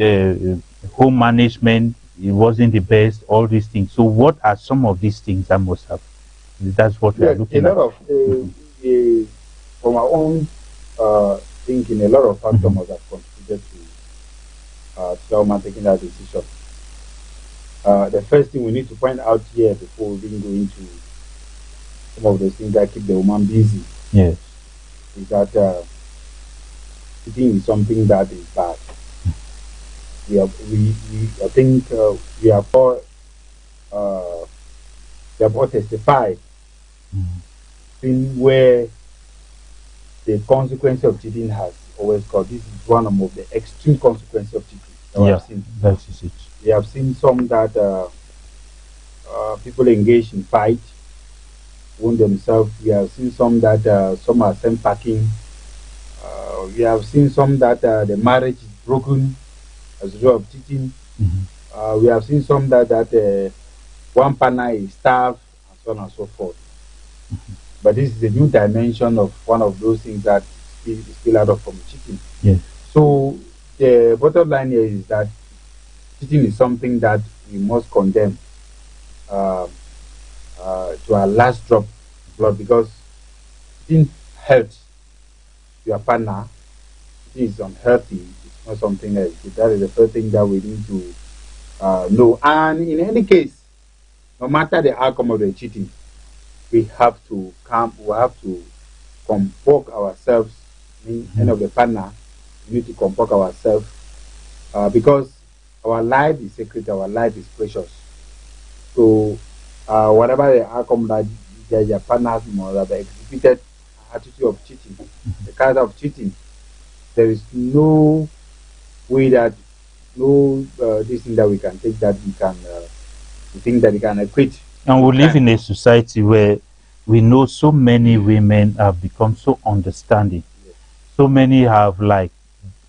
[SPEAKER 2] home management, it wasn't the best. All these things. So, what are some of these things that must have? That's what we are
[SPEAKER 4] yes, a
[SPEAKER 2] looking
[SPEAKER 4] lot
[SPEAKER 2] at.
[SPEAKER 4] of from our own thinking, a lot of factors
[SPEAKER 2] Mhm.
[SPEAKER 4] must have contributed to Selma taking that decision. The first thing we need to point out here before we even go into some of those things that keep the woman busy
[SPEAKER 2] Yes.
[SPEAKER 4] is that cheating is something that is bad. I think uh, we have all testified in where the consequence of cheating has always got. This is one of the extreme consequences of cheating that we
[SPEAKER 2] Yeah,
[SPEAKER 4] have seen.
[SPEAKER 2] that is it.
[SPEAKER 4] We have seen some that people engage in fight, wound themselves. We have seen some that some are sent packing. We have seen some that the marriage is broken as a result of cheating.
[SPEAKER 2] Mhm.
[SPEAKER 4] We have seen some that one partner is starved and so on and so forth. But this is a new dimension of one of those things that spill out of from cheating.
[SPEAKER 2] Yes.
[SPEAKER 4] So the bottom line here is that cheating is something that we must condemn uh, to our last drop of blood because cheating hurts your partner. Cheating is unhealthy. It's not something else. That is the first thing that we need to know. And in any case, no matter the outcome of the cheating, we have to come. We have to comport ourselves. Any of the partner, we need to comport ourselves because our life is sacred. Our life is precious. So whatever the outcome that your partners must have exhibited attitude of cheating, the character of cheating, there is no way that no this thing that we can take that we think that we can equate
[SPEAKER 2] And
[SPEAKER 4] with
[SPEAKER 2] we live
[SPEAKER 4] crime.
[SPEAKER 2] in a society where we know so many women have become so understanding.
[SPEAKER 4] Yes.
[SPEAKER 2] So many have like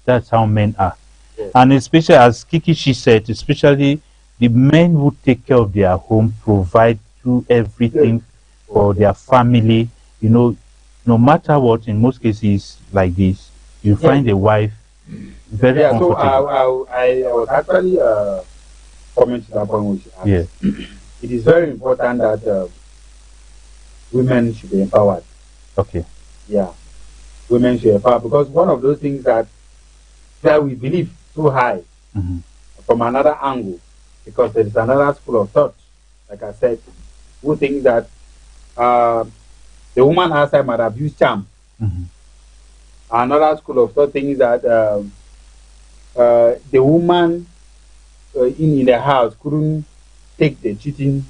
[SPEAKER 2] that's how men are.
[SPEAKER 4] Yes.
[SPEAKER 2] And especially as Kiki she said, especially the men who take care of their home, provide do everything for their family, you know, no matter what, in most cases like this, you find a wife very
[SPEAKER 4] Yeah, so
[SPEAKER 2] comfortable.
[SPEAKER 4] I was actually commenting to that point which you asked.
[SPEAKER 2] Yeah.
[SPEAKER 4] It is very important that women should be empowered.
[SPEAKER 2] Okay.
[SPEAKER 4] Yeah, women should be empowered because one of those things that we believe too high
[SPEAKER 2] Mm-hmm.
[SPEAKER 4] from another angle, because there is another school of thought, like I said, who think that the woman outside might abuse charm.
[SPEAKER 2] Mm-hmm.
[SPEAKER 4] Another school of thought thinks that the woman in the house couldn't take the cheating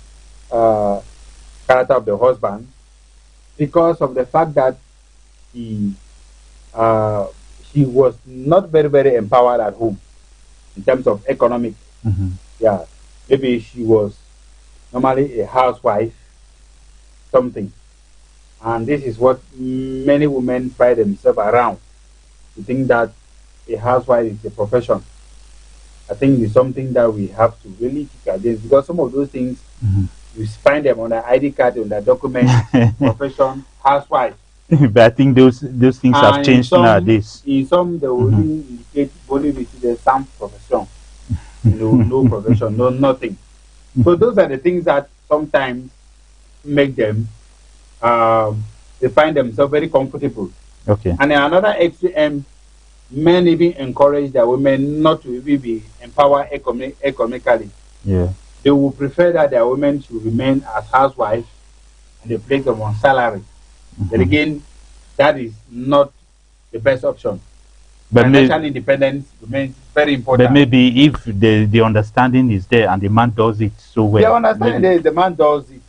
[SPEAKER 4] uh, character of the husband because of the fact that he she was not very empowered at home in terms of economic.
[SPEAKER 2] Mm-hmm.
[SPEAKER 4] Yeah, maybe she was normally a housewife, something, and this is what many women find themselves around to think that a housewife is a profession. I think it's something that we have to really kick against, because some of those things you find them on their ID card, on their document, profession, housewife.
[SPEAKER 2] But I think those things have
[SPEAKER 4] And
[SPEAKER 2] changed nowadays.
[SPEAKER 4] in some they will even indicate only with the some profession, no profession, no nothing. So those are the things that sometimes make them they find themselves very comfortable.
[SPEAKER 2] Okay.
[SPEAKER 4] And in another extreme, men even encourage their women not to even be empowered economically.
[SPEAKER 2] Yeah.
[SPEAKER 4] They will prefer that their women should remain as housewives and they place them on salary. But again, that is not the best option.
[SPEAKER 2] But
[SPEAKER 4] financial independence remains very important.
[SPEAKER 2] But maybe if the understanding is there and the man does it so well.
[SPEAKER 4] The understanding is the man does it.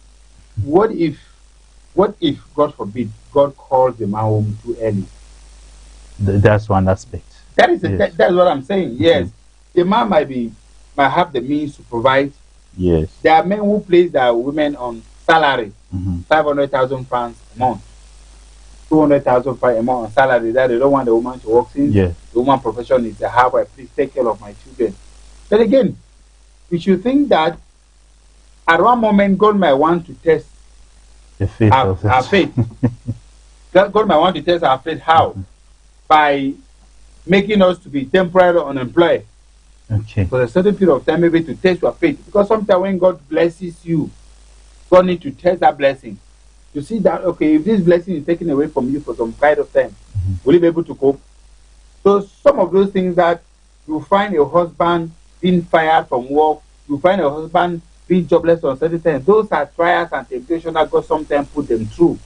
[SPEAKER 4] What if, God forbid, God calls the man home too early?
[SPEAKER 2] That's one aspect.
[SPEAKER 4] That is that's what I'm saying. Yes, the man might have the means to provide.
[SPEAKER 2] Yes.
[SPEAKER 4] There are men who place their women on salary, 500,000 francs a month, 200,000 francs a month on salary, that they don't want the woman to work since the woman profession is a housewife. Please take care of my children. But again, we should think that at one moment God might want to test
[SPEAKER 2] the faith
[SPEAKER 4] our faith. God might want to test our faith. How? By making us to be temporarily unemployed.
[SPEAKER 2] Okay.
[SPEAKER 4] For a certain period of time, maybe to test your faith. Because sometimes when God blesses you, God needs to test that blessing. To see that, okay, if this blessing is taken away from you for some kind of time, will you be able to cope? So some of those things that you find a husband being fired from work, you find a husband being jobless on certain times, those are trials and temptations that God sometimes put them through.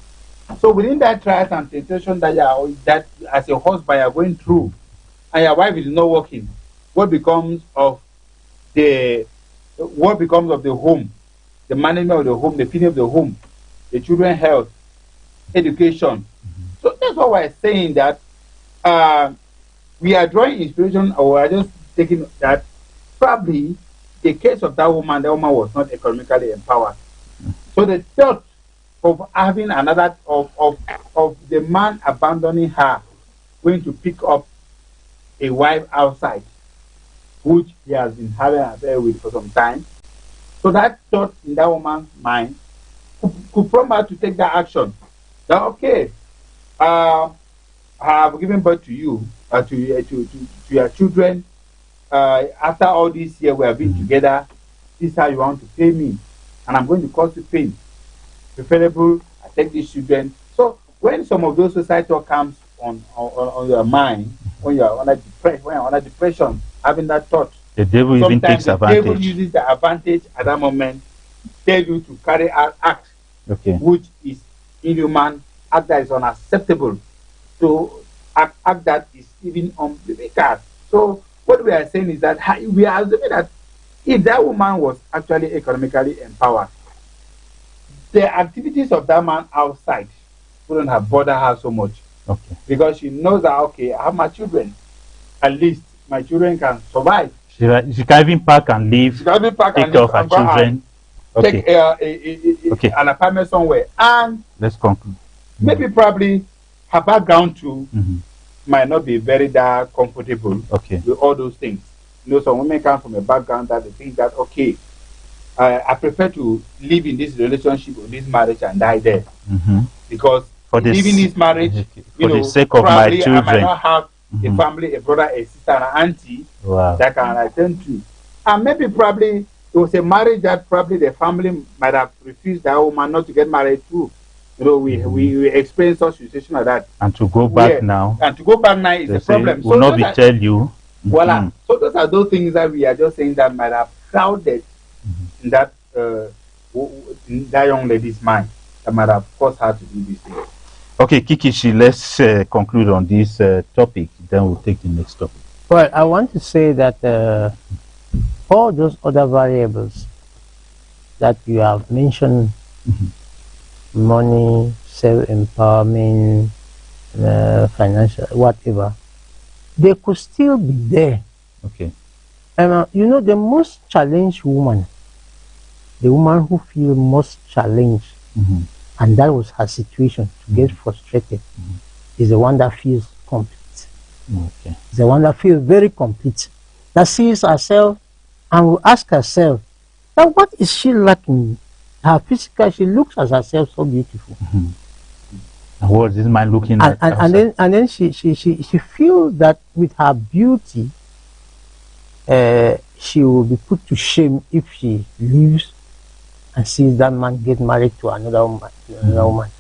[SPEAKER 4] So within that trials and temptation that as a husband you are going through, and your wife is not working, what becomes of the home, the management of the home, the feeding of the home, the children's health, education? So that's why we're saying that we are drawing inspiration, or we are just taking that probably the case of that woman was not economically empowered. So the thought of having another of the man abandoning her, going to pick up a wife outside, which he has been having an affair with for some time. So that thought in that woman's mind could prompt her to take that action. That okay, I have given birth to you, to your children. After all these years we have been together, this is how you want to pay me, and I'm going to cause you pain. Preferable, I take these children. So when some of those societal comes on your mind, when you are under depression, having that thought,
[SPEAKER 2] the devil even takes advantage.
[SPEAKER 4] The devil uses the advantage at that moment, tell you to carry out act, which is inhuman, act that is unacceptable, to act that is even unbiblical. So what we are saying is that we are assuming that if that woman was actually economically empowered, the activities of that man outside wouldn't have bothered her so much.
[SPEAKER 2] Okay.
[SPEAKER 4] Because she knows that, okay, I have my children. At least my children can survive.
[SPEAKER 2] She can even pack and leave.
[SPEAKER 4] She can even pack
[SPEAKER 2] take care of her children.
[SPEAKER 4] Take an apartment somewhere. And
[SPEAKER 2] let's conclude.
[SPEAKER 4] Maybe probably her background too might not be very that comfortable with all those things. You know, some women come from a background that they think that, okay, I prefer to live in this relationship or this marriage and die there. Because for living this marriage,
[SPEAKER 2] for the sake of my children,
[SPEAKER 4] I might not have a family, a brother, a sister, and an auntie that can attend to. And maybe probably it was a marriage that probably the family might have refused that woman not to get married to. You know, we experience such situation like that.
[SPEAKER 2] And to go back now.
[SPEAKER 4] And to go back now is a problem.
[SPEAKER 2] Will not be tell you.
[SPEAKER 4] Voila. So those are those things that we are just saying that might have crowded in that young lady's mind, that might have caused her to do this thing.
[SPEAKER 2] Okay, Kikishi, let's conclude on this topic. Then we'll take the next topic.
[SPEAKER 1] Well, I want to say that all those other variables that you have mentioned, money, self-empowerment, financial, whatever, they could still be there.
[SPEAKER 2] Okay.
[SPEAKER 1] You know, the most challenged woman, the woman who feels most challenged, and that was her situation, to get frustrated, is the one that feels complete. Is the one that feels very complete. that sees herself and will ask herself, now what is she lacking? Her physical, she looks at herself so beautiful.
[SPEAKER 2] And what is this man looking at?
[SPEAKER 1] And then she feels that with her beauty, she will be put to shame if she leaves and sees that man get married to another woman.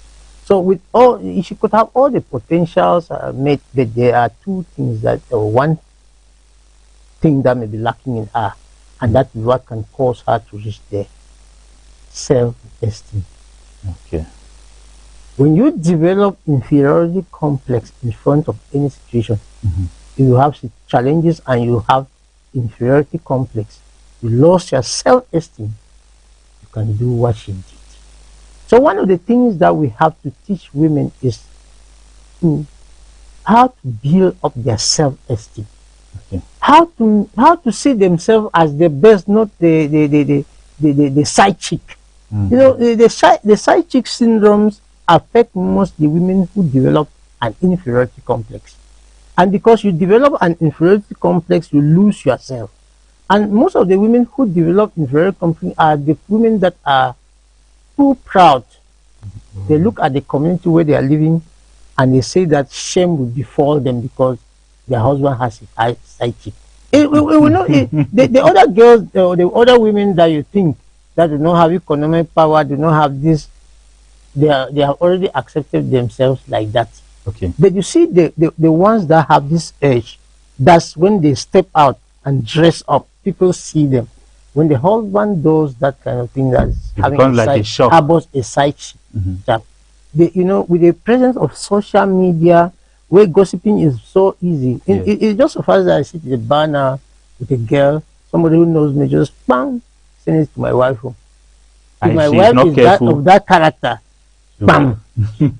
[SPEAKER 1] So with all, she could have all the potentials made, but there are two things that, one thing that may be lacking in her, and that is what can cause her to reach there: self-esteem.
[SPEAKER 2] Okay.
[SPEAKER 1] When you develop inferiority complex in front of any situation, you have challenges and you have inferiority complex, you lost your self-esteem, you can do what she did. So one of the things that we have to teach women is how to build up their self-esteem.
[SPEAKER 2] Okay.
[SPEAKER 1] How to see themselves as the best, not the side chick. You know, the side chick syndromes affect mostly women who develop an inferiority complex. And because you develop an inferiority complex, you lose yourself. And most of the women who develop inferiority complex are the women that are too proud. They look at the community where they are living and they say that shame will befall them because their husband has a side chick. The other girls or the other women that you think that do not have economic power, do not have this, they have already accepted themselves like that.
[SPEAKER 2] Okay.
[SPEAKER 1] But you see the ones that have this urge, that's when they step out and dress up, people see them. When the husband does that kind of thing, that's having a side chick, you know, with the presence of social media, where gossiping is so easy, it just so far as I sit in the bar now with a girl, somebody who knows me, just bang, send it to my wife home. If my wife is that character, bam,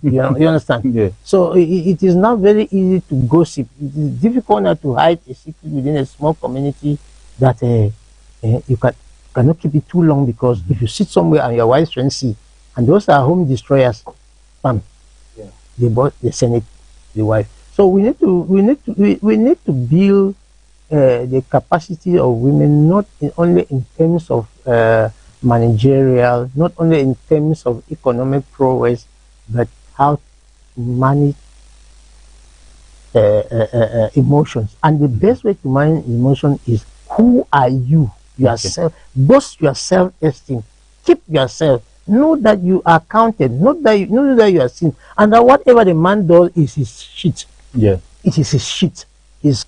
[SPEAKER 1] you understand?
[SPEAKER 2] Yeah.
[SPEAKER 1] So it is not very easy to gossip. It is difficult now to hide a secret within a small community that you cannot keep it too long, because if you sit somewhere and your wife's friends see, and those are home destroyers, bam, they send it to the wife. So we need to build the capacity of women, not only in terms of managerial, not only in terms of economic prowess, but how to manage emotions. And the best way to manage emotion is, who are you? Yourself. Boost your self-esteem. Keep yourself. Know that you are counted. Know that you are seen. And that whatever the man does is his shit.
[SPEAKER 2] Yeah.
[SPEAKER 1] It is his shit. He's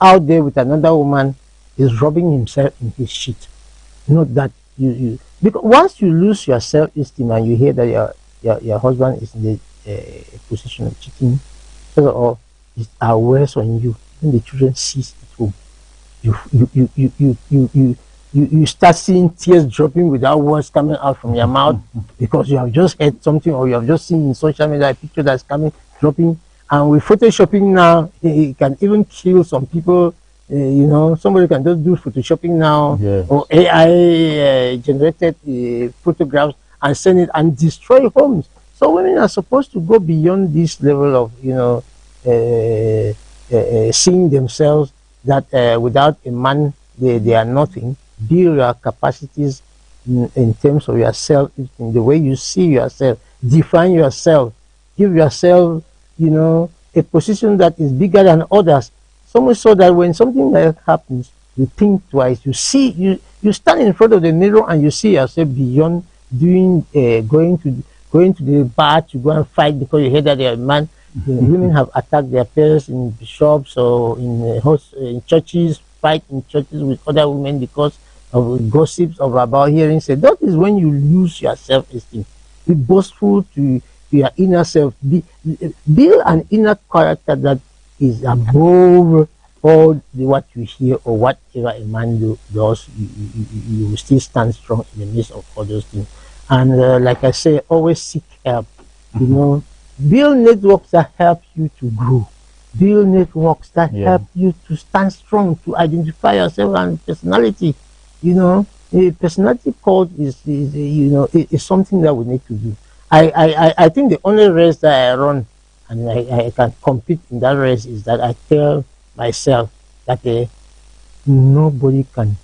[SPEAKER 1] out there with another woman. He's rubbing himself in his shit. Not that you because once you lose your self-esteem and you hear that your husband is in the position of cheating, first of all, it wears on you. When the children sees it home, you start seeing tears dropping without words coming out from your mouth, because you have just heard something, or you have just seen in social media a picture that's dropping. And with photoshopping now, it can even kill some people. You know, somebody can just do photoshopping now, or AI generated photographs and send it and destroy homes. So women are supposed to go beyond this level of, you know, seeing themselves that without a man they are nothing. Build your capacities in terms of yourself, in the way you see yourself. Define yourself. Give yourself, you know, a position that is bigger than others. So much so that when something like that happens, you think twice. You see, you stand in front of the mirror and you see yourself beyond doing going to the bar to go and fight because you hear that a man. Women have attacked their parents in shops or in churches, fight in churches with other women because of gossips about hearing. So that is when you lose your self-esteem. Be boastful to your inner self. Build an inner character that is above all what you hear or whatever a man does. You will still stand strong in the midst of all those things. And like I say, always seek help. You know, build networks that help you to grow. Build networks that help you to stand strong, to identify yourself and personality. You know, a personality code is something that we need to do. I think the only race that I run and I can compete in that race is that I tell myself that nobody can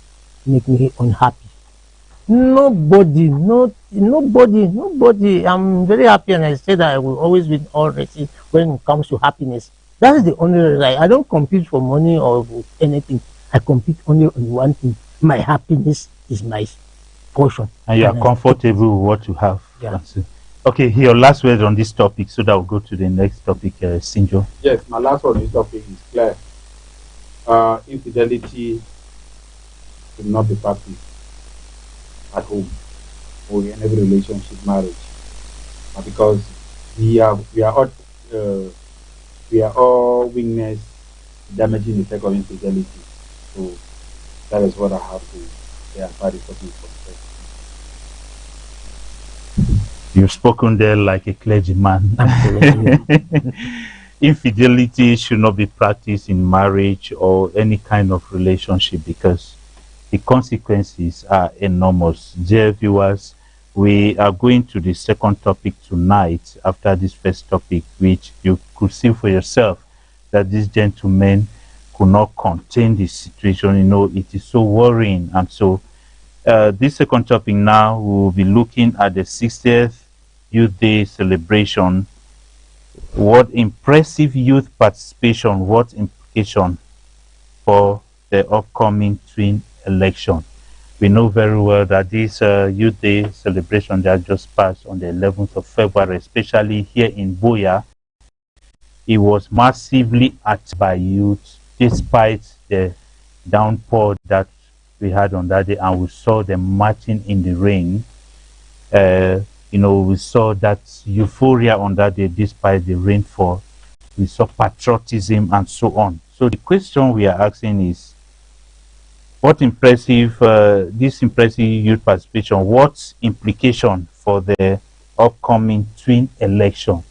[SPEAKER 1] make me unhappy. Nobody, nobody. I'm very happy, and I say that I will always win all races when it comes to happiness. That is the only reason. I don't compete for money or for anything. I compete only on one thing. My happiness is my portion.
[SPEAKER 2] And you are comfortable with what you have.
[SPEAKER 1] Yeah.
[SPEAKER 2] Okay, your last word on this topic, so that we'll go to the next topic, Sinjo.
[SPEAKER 4] Yes, my last word on this topic is clear. Infidelity should not be practiced at home or in every relationship, marriage, because we are all witness damaging the effect of infidelity. So that is what I have to say about this topic.
[SPEAKER 2] You've spoken there like a clergyman. Infidelity should not be practiced in marriage or any kind of relationship because the consequences are enormous. Dear viewers, we are going to the second topic tonight after this first topic, which you could see for yourself that this gentleman could not contain the situation. You know, it is so worrying. And so this second topic now, we will be looking at the 60th Youth Day celebration. What impressive youth participation, what implication for the upcoming twin election. We know very well that this Youth Day celebration that just passed on the 11th of February, especially here in Boya, it was massively attacked by youth despite the downpour that we had on that day, and we saw them marching in the rain. You know, we saw that euphoria on that day despite the rainfall. We saw patriotism and so on. So the question we are asking is, what impressive, this impressive youth participation, what implication for the upcoming twin election?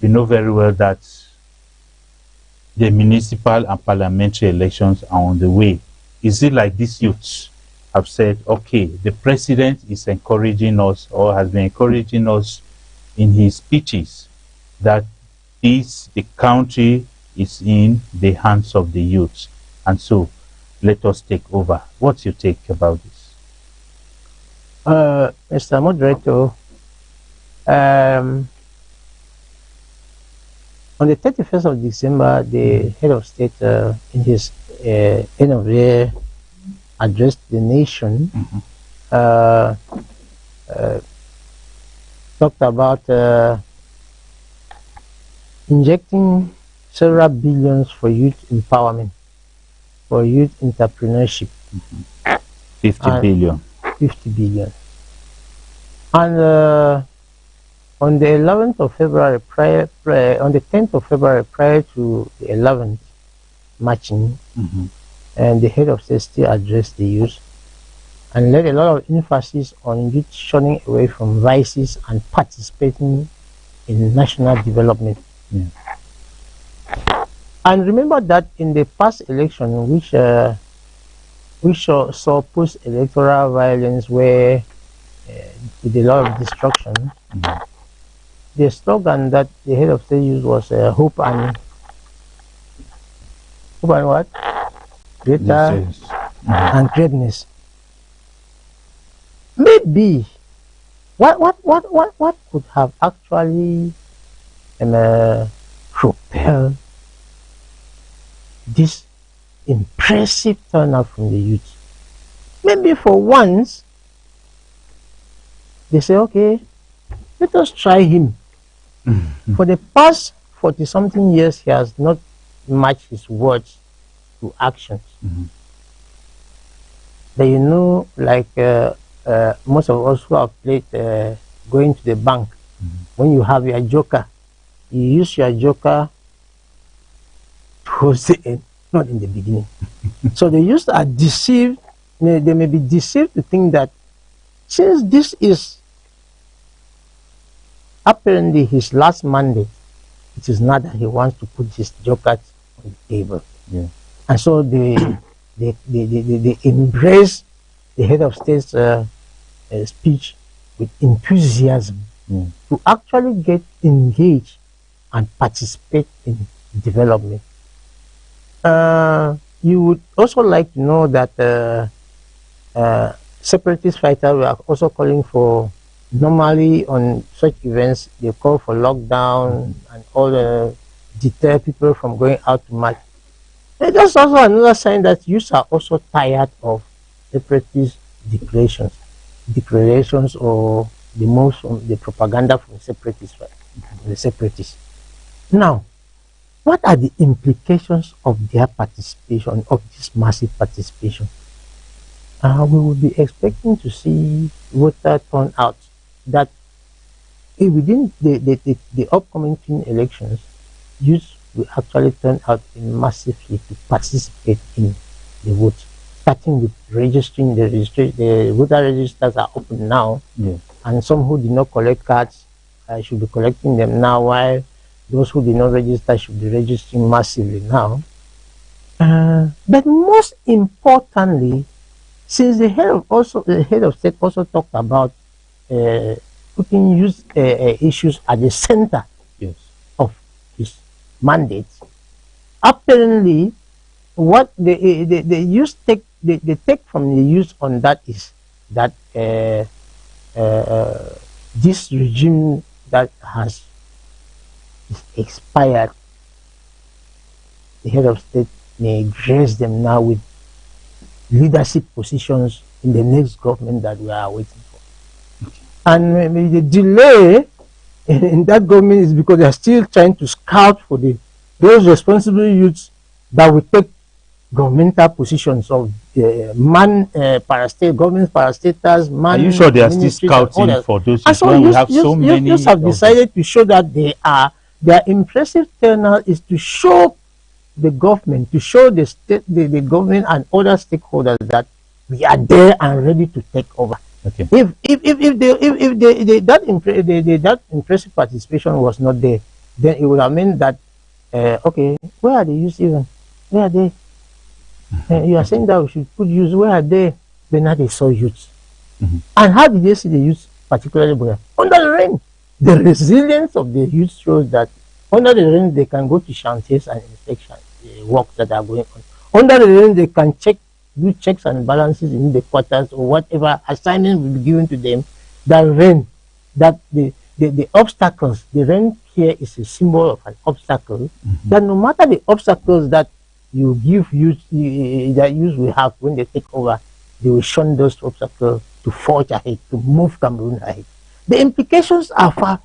[SPEAKER 2] We know very well that the municipal and parliamentary elections are on the way. Is it like these youths have said, okay, the president is encouraging us or has been encouraging us in his speeches that the country is in the hands of the youths, and so let us take over. What's your take about this?
[SPEAKER 1] Mr. Moderator, on the 31st of December, the head of state, in his end of year addressed the nation, talked about injecting several billions for youth empowerment, for youth entrepreneurship.
[SPEAKER 2] 50 billion.
[SPEAKER 1] 50 billion. And on the 11th of February, on the 10th of February, prior to the 11th marching, and the head of state still addressed the youth and laid a lot of emphasis on youth shunning away from vices and participating in national development.
[SPEAKER 2] Yeah.
[SPEAKER 1] And remember that in the past election, which saw post-electoral violence where with a lot of destruction, the slogan that the head of state used was hope and what? Greater and greatness. Maybe what could have actually propelled this impressive turnout from the youth? Maybe for once they say, okay, let us try him. For the past 40-something years, he has not matched his words to actions. But you know, like most of us who have played going to the bank, when you have your joker, you use your joker towards the end, not in the beginning. So the youth are deceived. They may be deceived to think that since this is apparently his last mandate, it is not that he wants to put his joker on the table.
[SPEAKER 2] Yeah.
[SPEAKER 1] And so they embrace the head of state's speech with enthusiasm to actually get engaged and participate in development. you would also like to know that separatist fighters were also calling for, normally on such events, they call for lockdown and all the deter people from going out to march. And that's also another sign that youths are also tired of separatist declarations or the moves from the propaganda from separatists, right? The separatists. Now, what are the implications of their participation, of this massive participation? We will be expecting to see voter turnout that within the upcoming teen elections, youth will actually turn out massively to participate in the vote, starting with registering. The voter registers are open now,
[SPEAKER 2] Yes.
[SPEAKER 1] and some who did not collect cards should be collecting them now, while those who did not register should be registering massively now. But most importantly, since the head of state also talked about putting youth issues at the center,
[SPEAKER 2] Yes.
[SPEAKER 1] of his mandate, apparently what the youth take, the take from the youth on that is that this regime that has expired, the head of state may grace them now with leadership positions in the next government that we are waiting for. And maybe the delay in that government is because they are still trying to scout for those responsible youths that will take governmental positions of government parastatals,
[SPEAKER 2] Are you sure they are still scouting for those youths when we have so many?
[SPEAKER 1] Youths have decided to show that their impressive turnout is to show the government, to show the state, the government and other stakeholders that we are there and ready to take over.
[SPEAKER 2] Okay.
[SPEAKER 1] If that impressive participation was not there, then it would have meant that okay, where are the youths even? Where are they? You are saying that we should put youths. Where are they? But now they saw youths. And how did they see the youths, particularly under the rain? The resilience of the youth shows that under the rain they can go to chantiers and inspect works that are going on. Under the rain they can do checks and balances in the quarters or whatever assignment will be given to them. That rain, that the obstacles, the rain here is a symbol of an obstacle. That no matter the obstacles that you give youth, that youth will have when they take over, they will shun those obstacles to forge ahead, to move Cameroon ahead. The implications are far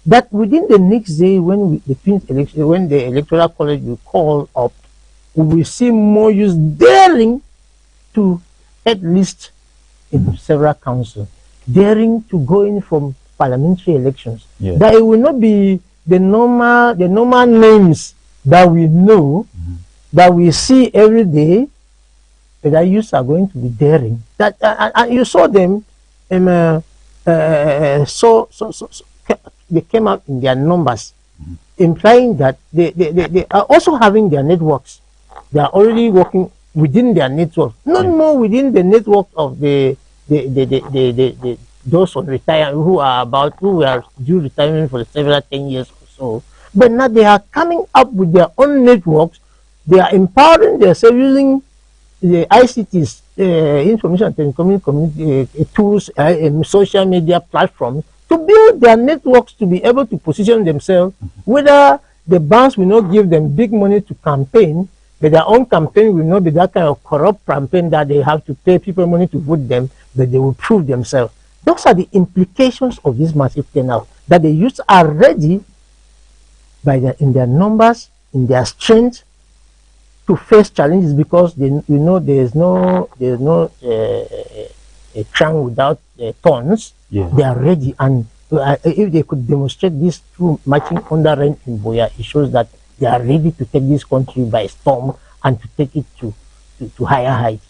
[SPEAKER 1] that within the next day, when the electoral college will call up, we will see more youth daring to at least in several councils, daring to go in from parliamentary elections.
[SPEAKER 2] Yeah.
[SPEAKER 1] That it will not be the normal names that we know, that we see every day, but that youths are going to be daring. That and you saw them, they came out in their numbers, implying that they are also having their networks. They are already working within their network, not more within the network of those on retirement who are due retirement for several 10 years or so. But now they are coming up with their own networks. They are empowering themselves using the ICTs, information and telecommunication tools, social media platforms, to build their networks to be able to position themselves, whether the banks will not give them big money to campaign, but their own campaign will not be that kind of corrupt campaign that they have to pay people money to vote them, but they will prove themselves. Those are the implications of this massive turnout, that the youths are ready in their numbers, in their strength, to face challenges, because there's no a crown without thorns.
[SPEAKER 2] Yeah.
[SPEAKER 1] They are ready, and if they could demonstrate this through marching under rain in Boya, it shows that they are ready to take this country by storm and to take it to higher heights.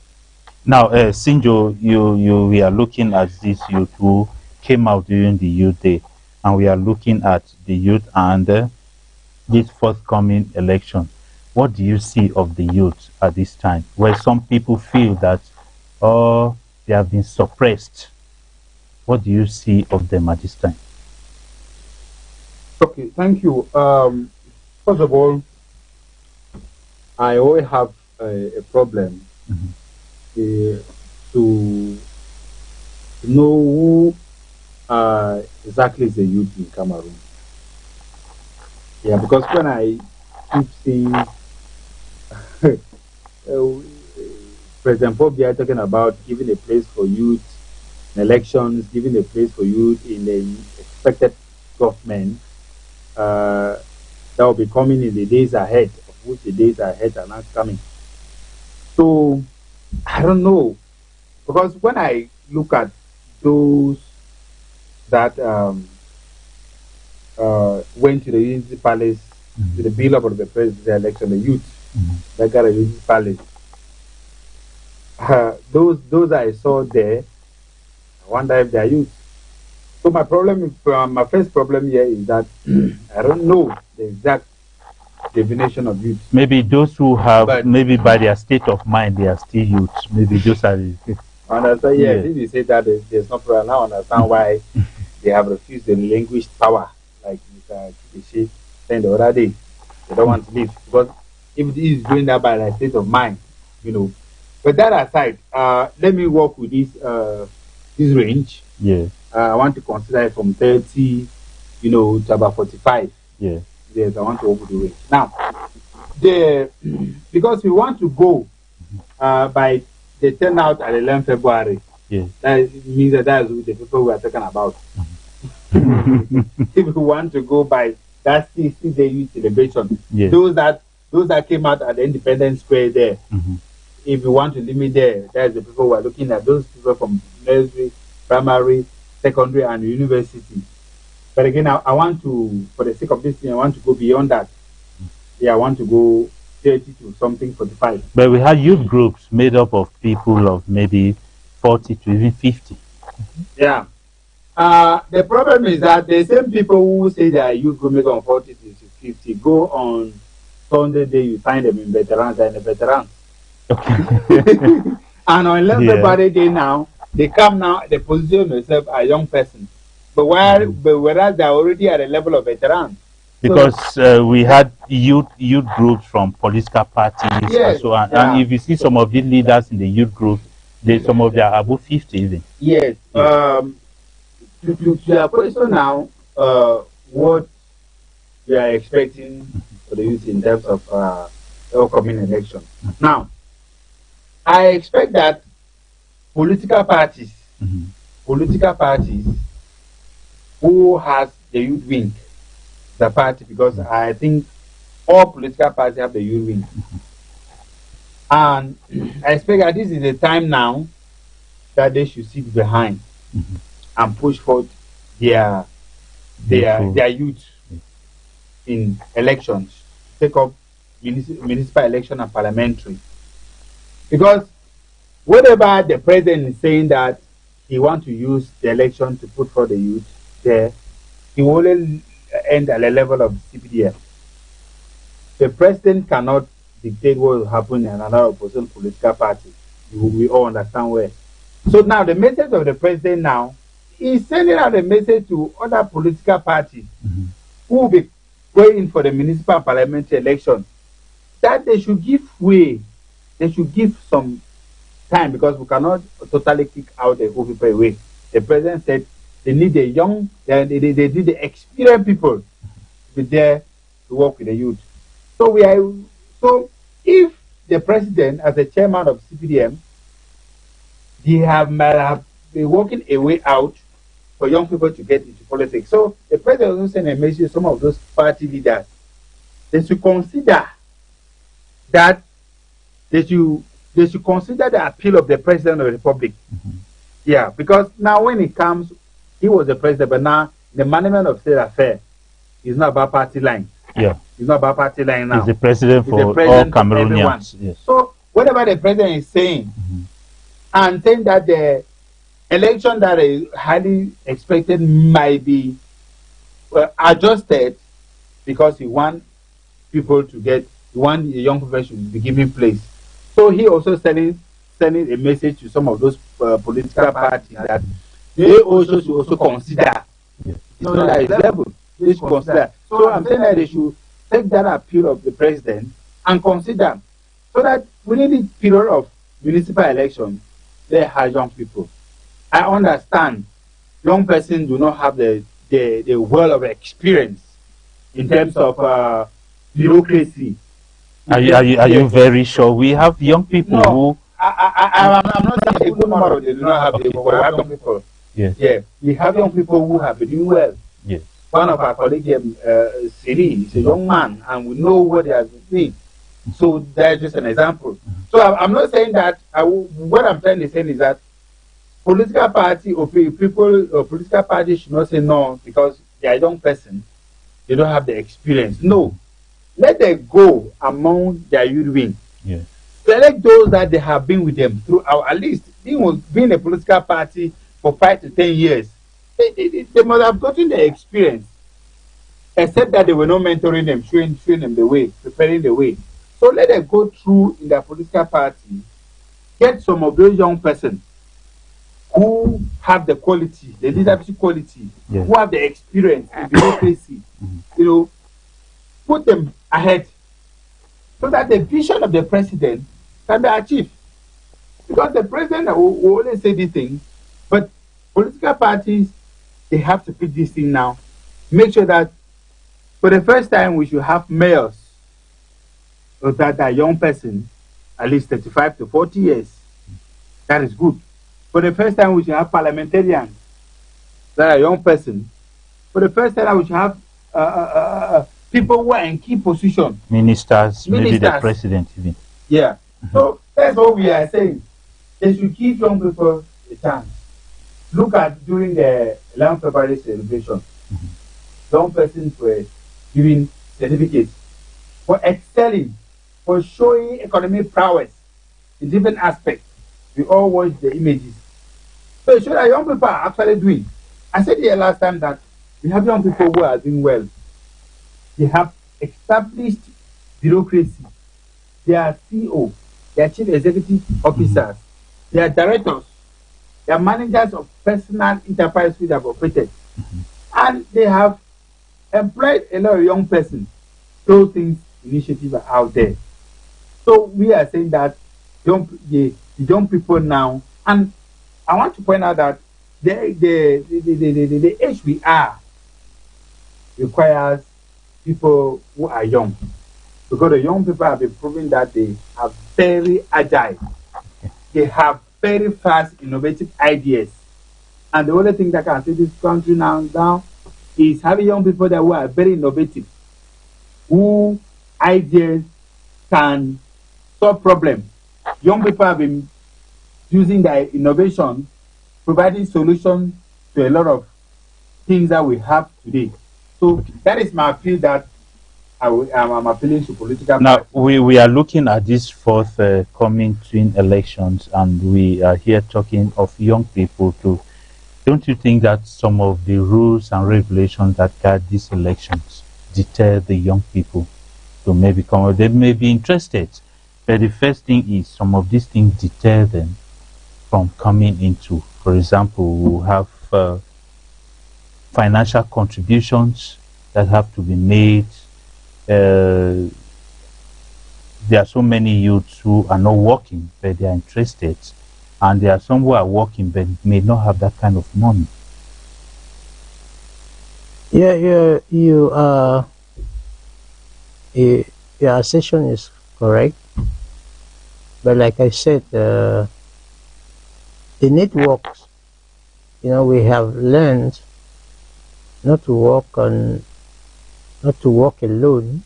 [SPEAKER 2] Now, Sinjo, we are looking at this youth who came out during the youth day, and we are looking at the youth and this forthcoming election. What do you see of the youth at this time, where some people feel that they have been suppressed? What do you see of them at this time?
[SPEAKER 5] Okay, thank you. First of all, I always have
[SPEAKER 4] a problem to know who exactly is the youth in Cameroon. Yeah, because when I keep seeing President Paul Biya talking about giving a place for youth in elections, giving a place for youth in the expected government, that will be coming in the days ahead, of which the days ahead are not coming. So I don't know, because when I look at those that went to the Unity Palace to the build-up of the presidential election, the youth that got a Unity Palace, those I saw there, I wonder if they are youth. So my problem, my first problem here is that I don't know the exact definition of youth.
[SPEAKER 2] Maybe those who have,
[SPEAKER 4] But
[SPEAKER 2] maybe by their state of mind, they are still youth. Maybe those are the.
[SPEAKER 4] I understand, yes,
[SPEAKER 2] Yeah.
[SPEAKER 4] if you say that there's no problem, now I understand why they have refused the relinquished power, like Mr. Kikishi said the other day. They don't want to leave because if it is doing that by their state of mind, you know. But that aside, let me work with this range.
[SPEAKER 2] Yeah.
[SPEAKER 4] I want to consider it from 30, to about 45.
[SPEAKER 2] Yeah.
[SPEAKER 4] Yes, I want to work with the range. Now, because we want to go by the turnout at 11 February.
[SPEAKER 2] Yeah.
[SPEAKER 4] That means that is the people we are talking about. If we want to go by that 60-day youth celebration,
[SPEAKER 2] Yeah.
[SPEAKER 4] those that came out at the Independence Square there, if you want to limit there, that's the people who are looking at, those people from nursery, primary, secondary, and university. But again, I want to, for the sake of this thing, I want to go beyond that. Yeah, I want to go 30 to something 45.
[SPEAKER 2] But we have youth groups made up of people of maybe 40 to even 50.
[SPEAKER 4] Yeah. The problem is that the same people who say they are youth group made on 40 to 50 go on Sunday day, you find them in veterans and the veterans.
[SPEAKER 2] Okay.
[SPEAKER 4] And on 11 February day now, they come now, they position themselves as young person. But whereas they are already at a level of veterans.
[SPEAKER 2] Because we had youth groups from political parties
[SPEAKER 4] Yes,
[SPEAKER 2] and so on.
[SPEAKER 4] yeah.
[SPEAKER 2] And if you see some of these leaders in the youth group, some of them are above 50 even.
[SPEAKER 4] Yes. To your question now, what we are expecting for the youth in terms of the upcoming election. Now, I expect that political parties who has the youth wing, the party, because I think all political parties have the youth wing. And I expect that this is the time now that they should sit behind and push forward their youth in elections, take up municipal election and parliamentary. Because whatever the president is saying that he wants to use the election to put for the youth there, he will only end at the level of CPDF. The president cannot dictate what will happen in another opposition political party. We all understand where. So now the message of the president now is sending out a message to other political parties who will be going for the municipal and parliamentary election that they should give way. They should give some time because we cannot totally kick out the old people away. The president said they need the young, they need the experienced people to be there to work with the youth. So if the president, as the chairman of CPDM, might have been working a way out for young people to get into politics. So the president also sent a message to some of those party leaders. They should consider that they should consider the appeal of the president of the republic. Yeah, because now when it comes, he was the president, but now the management of state affairs is not about party line.
[SPEAKER 2] Yeah.
[SPEAKER 4] It's not about party line now.
[SPEAKER 2] He's the president for all Cameroonians. Yes.
[SPEAKER 4] So whatever the president is saying, and saying that the election that is highly expected might be adjusted because he want people to get, he want the young people to be given place. So he also sending a message to some of those political parties that they also should also consider.
[SPEAKER 2] Yes.
[SPEAKER 4] It's not at level. They should consider. So I'm saying that they should take that appeal of the president and consider So that within the period of municipal elections, they have young people. I understand young persons do not have the well of experience in terms of bureaucracy.
[SPEAKER 2] Are you very sure? We have young people
[SPEAKER 4] No,
[SPEAKER 2] who.
[SPEAKER 4] I'm not saying a good number of them do not have
[SPEAKER 2] Okay.
[SPEAKER 4] we have young people.
[SPEAKER 2] Yes.
[SPEAKER 4] Yeah, we have young people who have been doing well.
[SPEAKER 2] Yes.
[SPEAKER 4] One of our colleagues, Siri, is a young man, and we know what he has been doing. So that's just an example. So I'm not saying that. What I'm trying to say is that political party or people or political parties should not say no because they are a young person. They don't have the experience. No, let them go among their youth wing.
[SPEAKER 2] Yes.
[SPEAKER 4] Select those that they have been with them throughout, at least being a political party for 5 to 10 years. They must have gotten the experience, except that they were not mentoring them, showing them the way, preparing the way. So let them go through in their political party, get some of those young persons who have the quality, the leadership quality,
[SPEAKER 2] yes.
[SPEAKER 4] who have the experience in bureaucracy, put them ahead so that the vision of the president can be achieved. Because the president will always say these things, but political parties, they have to pick this thing now. Make sure that for the first time we should have mayors that are young person, at least 35 to 40 years. That is good. For the first time we should have parliamentarians that are young person. For the first time we should have people who are in key position.
[SPEAKER 2] Ministers, maybe the president even.
[SPEAKER 4] Yeah. So that's what we are saying. They should give young people a chance. Look at during the 11th February celebration, young persons were giving certificates for excelling, for showing economic prowess in different aspects. We all watch the images. So it shows that young people are actually doing. I said here last time that we have young people who are doing well. They have established bureaucracy. They are CEO, they are chief executive officers, they are directors, they are managers of personal enterprise which have operated. And they have employed a lot of young persons. Those things, initiatives are out there. So we are saying that the young people now, and I want to point out that the age we are requires people who are young. Because the young people have been proving that they are very agile. They have very fast, innovative ideas. And the only thing that can save this country now is having young people that who are very innovative, who ideas can solve problems. Young people have been using their innovation, providing solutions to a lot of things that we have today. So that is my appeal that I'm appealing to political
[SPEAKER 2] now
[SPEAKER 4] parties.
[SPEAKER 2] we are looking at this fourth coming twin elections, and we are here talking of young people too. Don't you think that some of the rules and regulations that guide these elections deter the young people to maybe come? They may be interested, but the first thing is some of these things deter them from coming into. For example, we have financial contributions that have to be made. There are so many youths who are not working, but they are interested, and there are some who are working but may not have that kind of money.
[SPEAKER 1] Yeah, your assertion is correct, but like I said, the networks, we have learned not to work alone,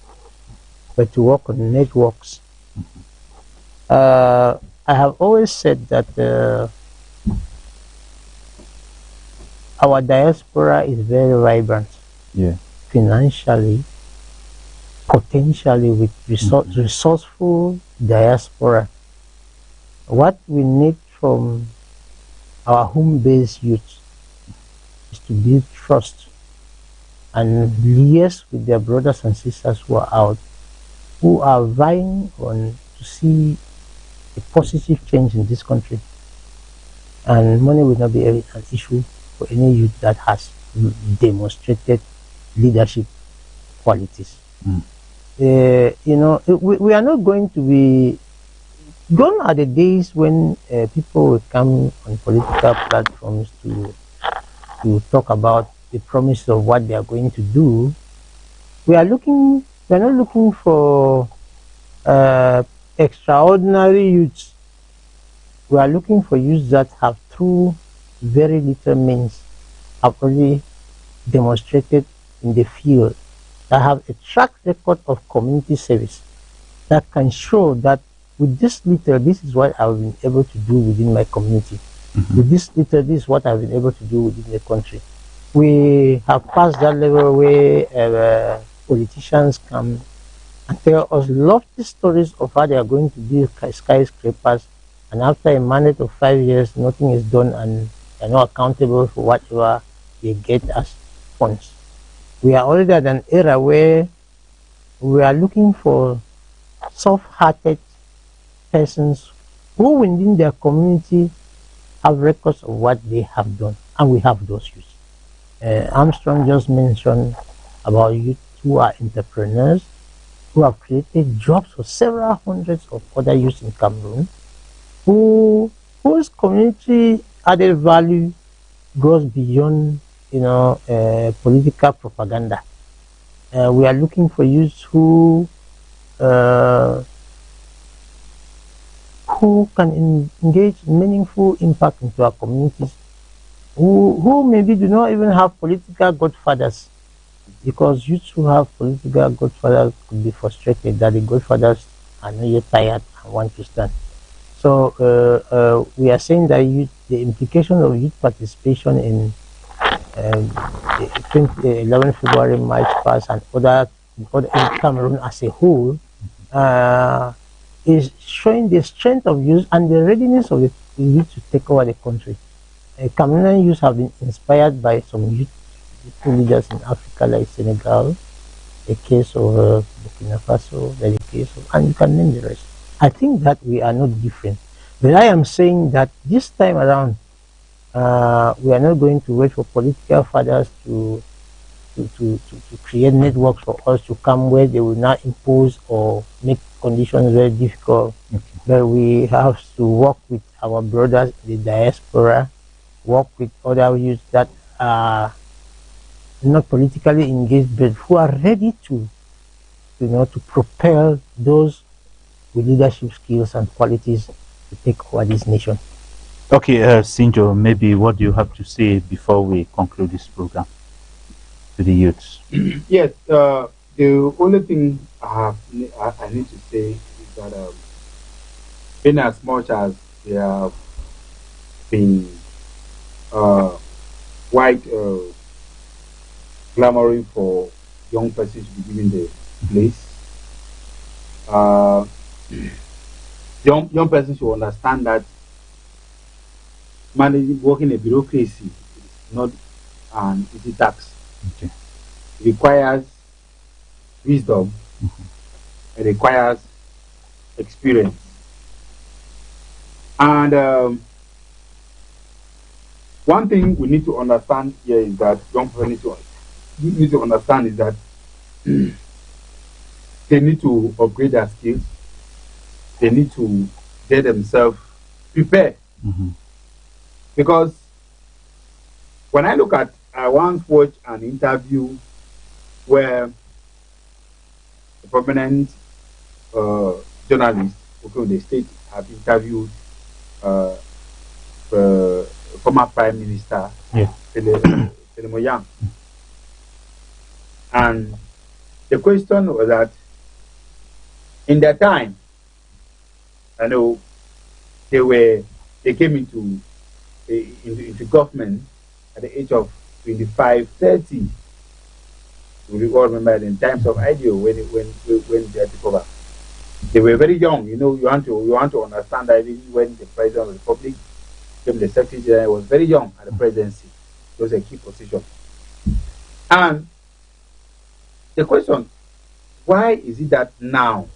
[SPEAKER 1] but to work on networks. I have always said that our diaspora is very vibrant, financially, potentially, with resourceful diaspora. What we need from our home-based youth is to build trust and liaise with their brothers and sisters who are out, who are vying on to see a positive change in this country. And money will not be an issue for any youth that has demonstrated leadership qualities. We are not going to be Gone are the days when people will come on political platforms to talk about the promise of what they are going to do. We are not looking for uh, extraordinary youths. We are looking for youths that have, through very little means, have already demonstrated in the field, that have a track record of community service, that can show that with this little, this is what I've been able to do within my community. With this little, this is what I've been able to do within the country. We have passed that level where politicians come and tell us lofty stories of how they are going to build skyscrapers, and after a mandate of 5 years, nothing is done, and they are not accountable for whatever they get as funds. We are already at an era where we are looking for soft-hearted persons who within their community have records of what they have done, and we have those youth. Armstrong just mentioned about youth who are entrepreneurs, who have created jobs for several hundreds of other youths in Cameroon, whose community added value goes beyond, political propaganda. We are looking for youths uh, who can engage meaningful impact into our communities, who maybe do not even have political godfathers, because youths who have political godfathers could be frustrated that the godfathers are not yet tired and want to stand. So we are saying that the implication of youth participation in the 11 February March past and other in Cameroon as a whole uh, is showing the strength of youth and the readiness of the youth to take over the country. Cameroonian youth have been inspired by some youth leaders in Africa, like Senegal, the case of Burkina Faso, the case of, and you can name the rest. I think that we are not different. But I am saying that this time around, we are not going to wait for political fathers to create networks for us to come where they will not impose or make conditions very difficult.
[SPEAKER 2] Okay.
[SPEAKER 1] But we have to work with our brothers in the diaspora, work with other youths that are not politically engaged, but who are ready to propel those with leadership skills and qualities to take over this nation.
[SPEAKER 2] Okay, Sinjo, maybe what do you have to say before we conclude this program to the youths?
[SPEAKER 4] Yes, the only thing I need to say is that in as much as they have been quite clamoring for young persons to be given the place, uh, young persons should understand that managing working a bureaucracy is not an easy task.
[SPEAKER 2] Okay.
[SPEAKER 4] It requires wisdom. It requires experience. And one thing we need to understand here is that young people need to understand is that they need to upgrade their skills. They need to get themselves prepared. Because when I look at, I once watched an interview where a prominent journalist working with the state have interviewed former Prime Minister Yang. And the question was that in their time, I know they came into government at the age of 25, 30. We all remember in times of IDEO when they took over. They were very young. You want to understand that even when the president of the republic became the secretary general, was very young at the presidency. It was a key position. And the question, why is it that now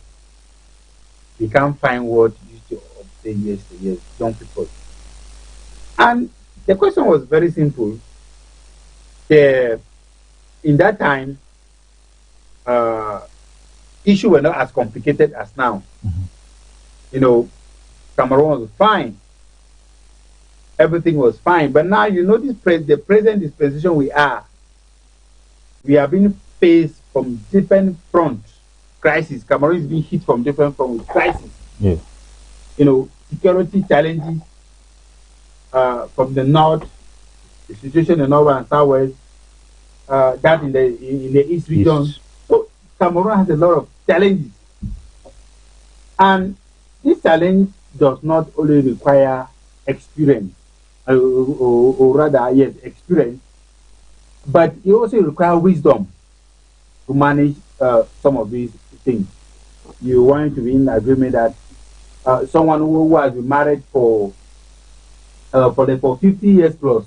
[SPEAKER 4] we can't find what used to obtain yesterday, young people? And the question was very simple. In that time, issues were not as complicated as now. Cameroon was fine. Everything was fine. But now you notice the present dispensation we are being faced from different fronts. Crisis. Cameroon is being hit from different fronts. Crisis.
[SPEAKER 2] Yeah.
[SPEAKER 4] You know, security challenges from the north, the situation in the north and southwest, that in the east region.
[SPEAKER 2] Yes.
[SPEAKER 4] So Cameroon has a lot of challenges, and this challenge does not only require experience, or rather, yes, experience, but it also requires wisdom to manage some of these things. You want to be in agreement that someone who has been married for 50 years plus,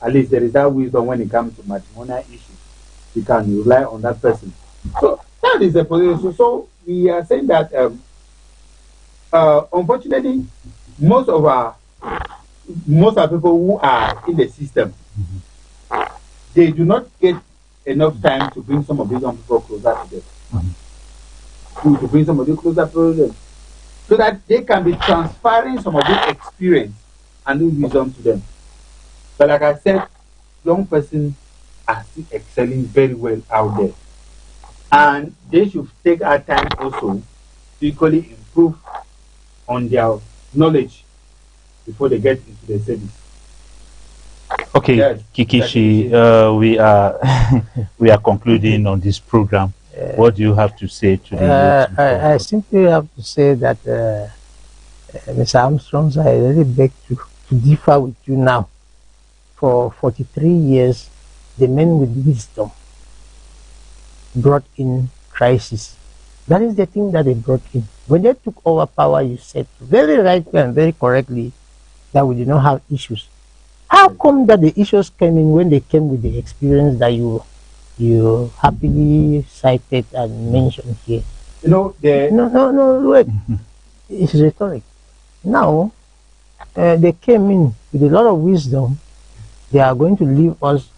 [SPEAKER 4] at least there is that wisdom when it comes to matrimonial issues. You can rely on that person. So that is the position. So we are saying that unfortunately, most of people who are in the system, they do not get enough time to bring some of these young people closer to them. To bring some of them closer to them, so that they can be transferring some of this experience and new wisdom to them. But like I said, young persons are still excelling very well out there, and they should take our time also to equally improve on their knowledge before they get into the service.
[SPEAKER 2] Okay,
[SPEAKER 4] Yes,
[SPEAKER 2] Kikishi, we are we are concluding on this program. What do you have to say to the youth?
[SPEAKER 1] I simply have to say that, Mr. Armstrong, I really beg to differ with you now. For 43 years, the men with wisdom brought in crisis. That is the thing that they brought in. When they took over power, you said very rightly and very correctly that we did not have issues. How come that the issues came in when they came with the experience that you happily cited and mentioned here?
[SPEAKER 4] You know,
[SPEAKER 1] No, wait. It's rhetoric. Now, they came in with a lot of wisdom. They are going to leave us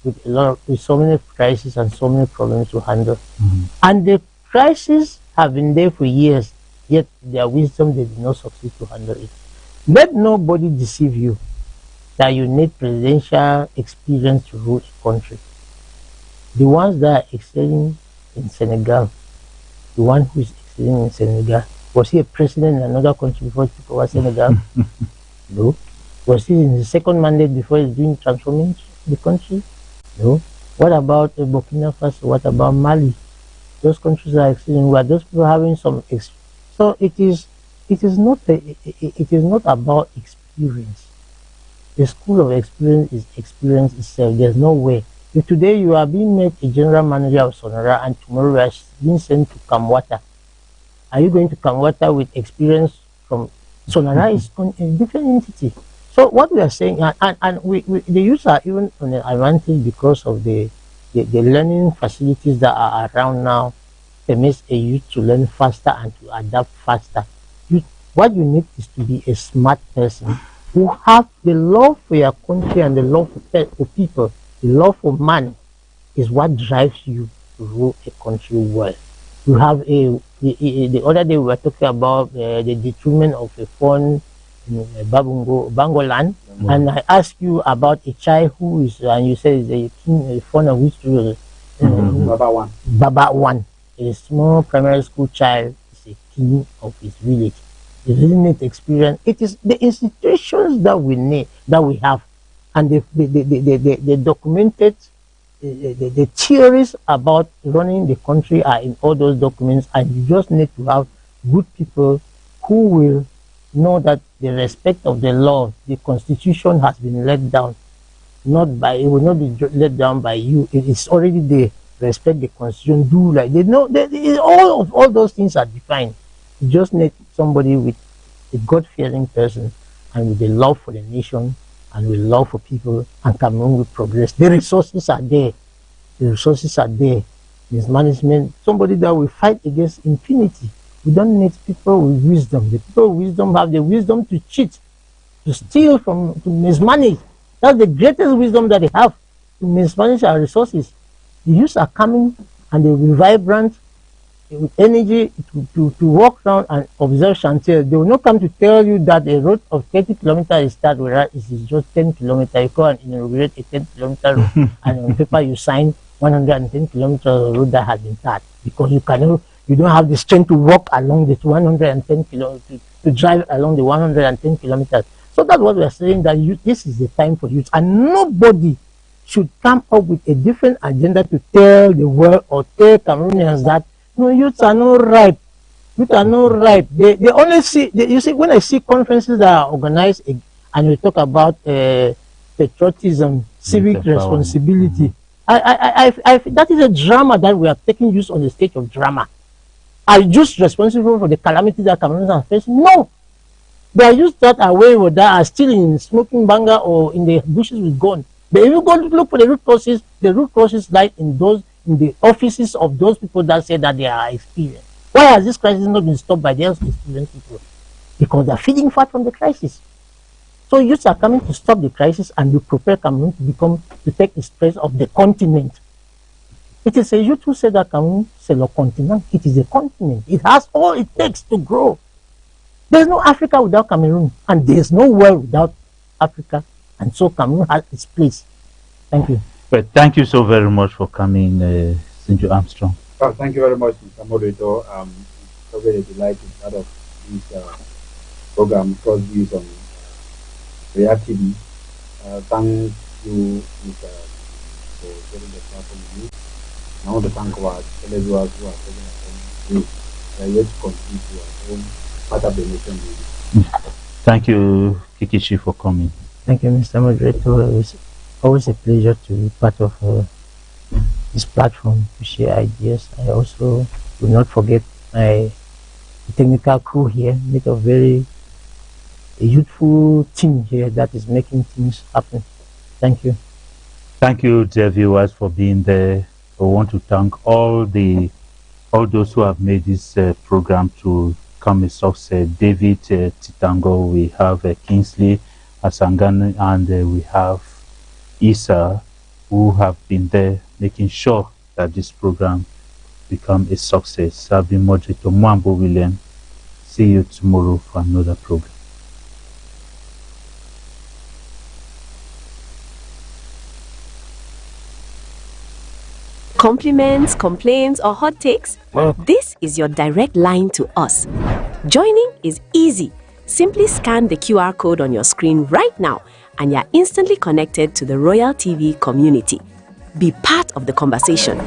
[SPEAKER 1] with so many crises and so many problems to handle. And the crises have been there for years, yet their wisdom, they did not succeed to handle it. Let nobody deceive you that you need presidential experience to rule a country. The ones that are excelling in Senegal, the one who is excelling in Senegal, was he a president in another country before he took over Senegal? No. Was he in the second mandate before he's doing transforming the country? No. What about Burkina Faso? What about Mali? Those countries are excelling. Were those people having some? So it is not about experience. The school of experience is experience itself. There's no way. If today you are being made a general manager of Sonora and tomorrow you are being sent to Kamwata, are you going to Kamwata with experience from Sonora? Is on a different entity. So what we are saying, and the youth are even on an advantage because of the learning facilities that are around now. Permits a youth to learn faster and to adapt faster. What you need is to be a smart person who have the love for your country and the love for people. The love for man is what drives you to rule a country well. You have the other day we were talking about the detriment of a phone in Bangoland, and I asked you about a child who is, and you said is a king, a phone of which Baba one. A small primary school child is a king of his village. The really need experience. It is the institutions that we need, that we have, and the documented, the theories about running the country are in all those documents, and you just need to have good people who will know that the respect of the law, the constitution has been let down. It will not be let down by you. It is already there. Respect the constitution. Do like they know. All those things are defined. You just need somebody with a God-fearing person and with a love for the nation and with love for people, and Cameroon will progress. The resources are there. The resources are there. Mismanagement. Somebody that will fight against impunity. We don't need people with wisdom. The people with wisdom have the wisdom to cheat, to steal to mismanage. That's the greatest wisdom that they have, to mismanage our resources. The youth are coming and they will be vibrant with energy to walk around and observe chantier. They will not come to tell you that a road of 30 kilometers is start whereas it is just 10 kilometers. You go and inaugurate a 10-kilometer road and on paper you sign 110 kilometers of road that has been started because you don't have the strength to walk along the 110 kilometers, to drive along the 110 kilometers. So that's what we're saying, that this is the time for youth, and nobody should come up with a different agenda to tell the world or tell Cameroonians that no, youths are not ripe. Youth are not ripe. They only see, you see, when I see conferences that are organized and we talk about patriotism, civic responsibility, that is a drama that we are taking use on the stage of drama. Are youth responsible for the calamities that Cameroonians are facing? No. They are youth that are wayward, that are still in smoking banga or in the bushes with gun. But if you go to look for the root causes lie in the offices of those people that say that they are experienced. Why has this crisis not been stopped by their experienced people? Because they are feeding fat from the crisis. So youths are coming to stop the crisis and to prepare Cameroon to take its place of the continent. It is a youth who said that Cameroon c'est le continent. It is a continent. It has all it takes to grow. There is no Africa without Cameroon, and there is no world without Africa. And so Cameroon has its place. Thank you.
[SPEAKER 2] Well, thank you so very much for coming, Sinjo Armstrong.
[SPEAKER 4] Oh, thank you very much, Mr. Moderator. It's a very delight to be part of this program, Cross Views on Royal TV. Thank you, Mr. for getting the platform with me. I want to thank our televiewers who are taking us on. We are yet to complete our own part of the nation.
[SPEAKER 2] Thank you, Kikichi, for coming.
[SPEAKER 1] Thank you, Mr. Moderator. It's always a pleasure to be part of this platform to share ideas. I also will not forget my technical crew here, made of a youthful team here that is making things happen. Thank you.
[SPEAKER 2] Thank you, dear viewers, for being there. I want to thank all those who have made this program to come a success. David Titango, we have Kingsley Asangani, and we have Isa, who have been there making sure that this program become a success. I've been moderator Mwambo William. See you tomorrow for another program.
[SPEAKER 3] Compliments, complaints, or hot takes? This is your direct line to us. Joining is easy. Simply scan the QR code on your screen right now and you're instantly connected to the Royal TV community. Be part of the conversation.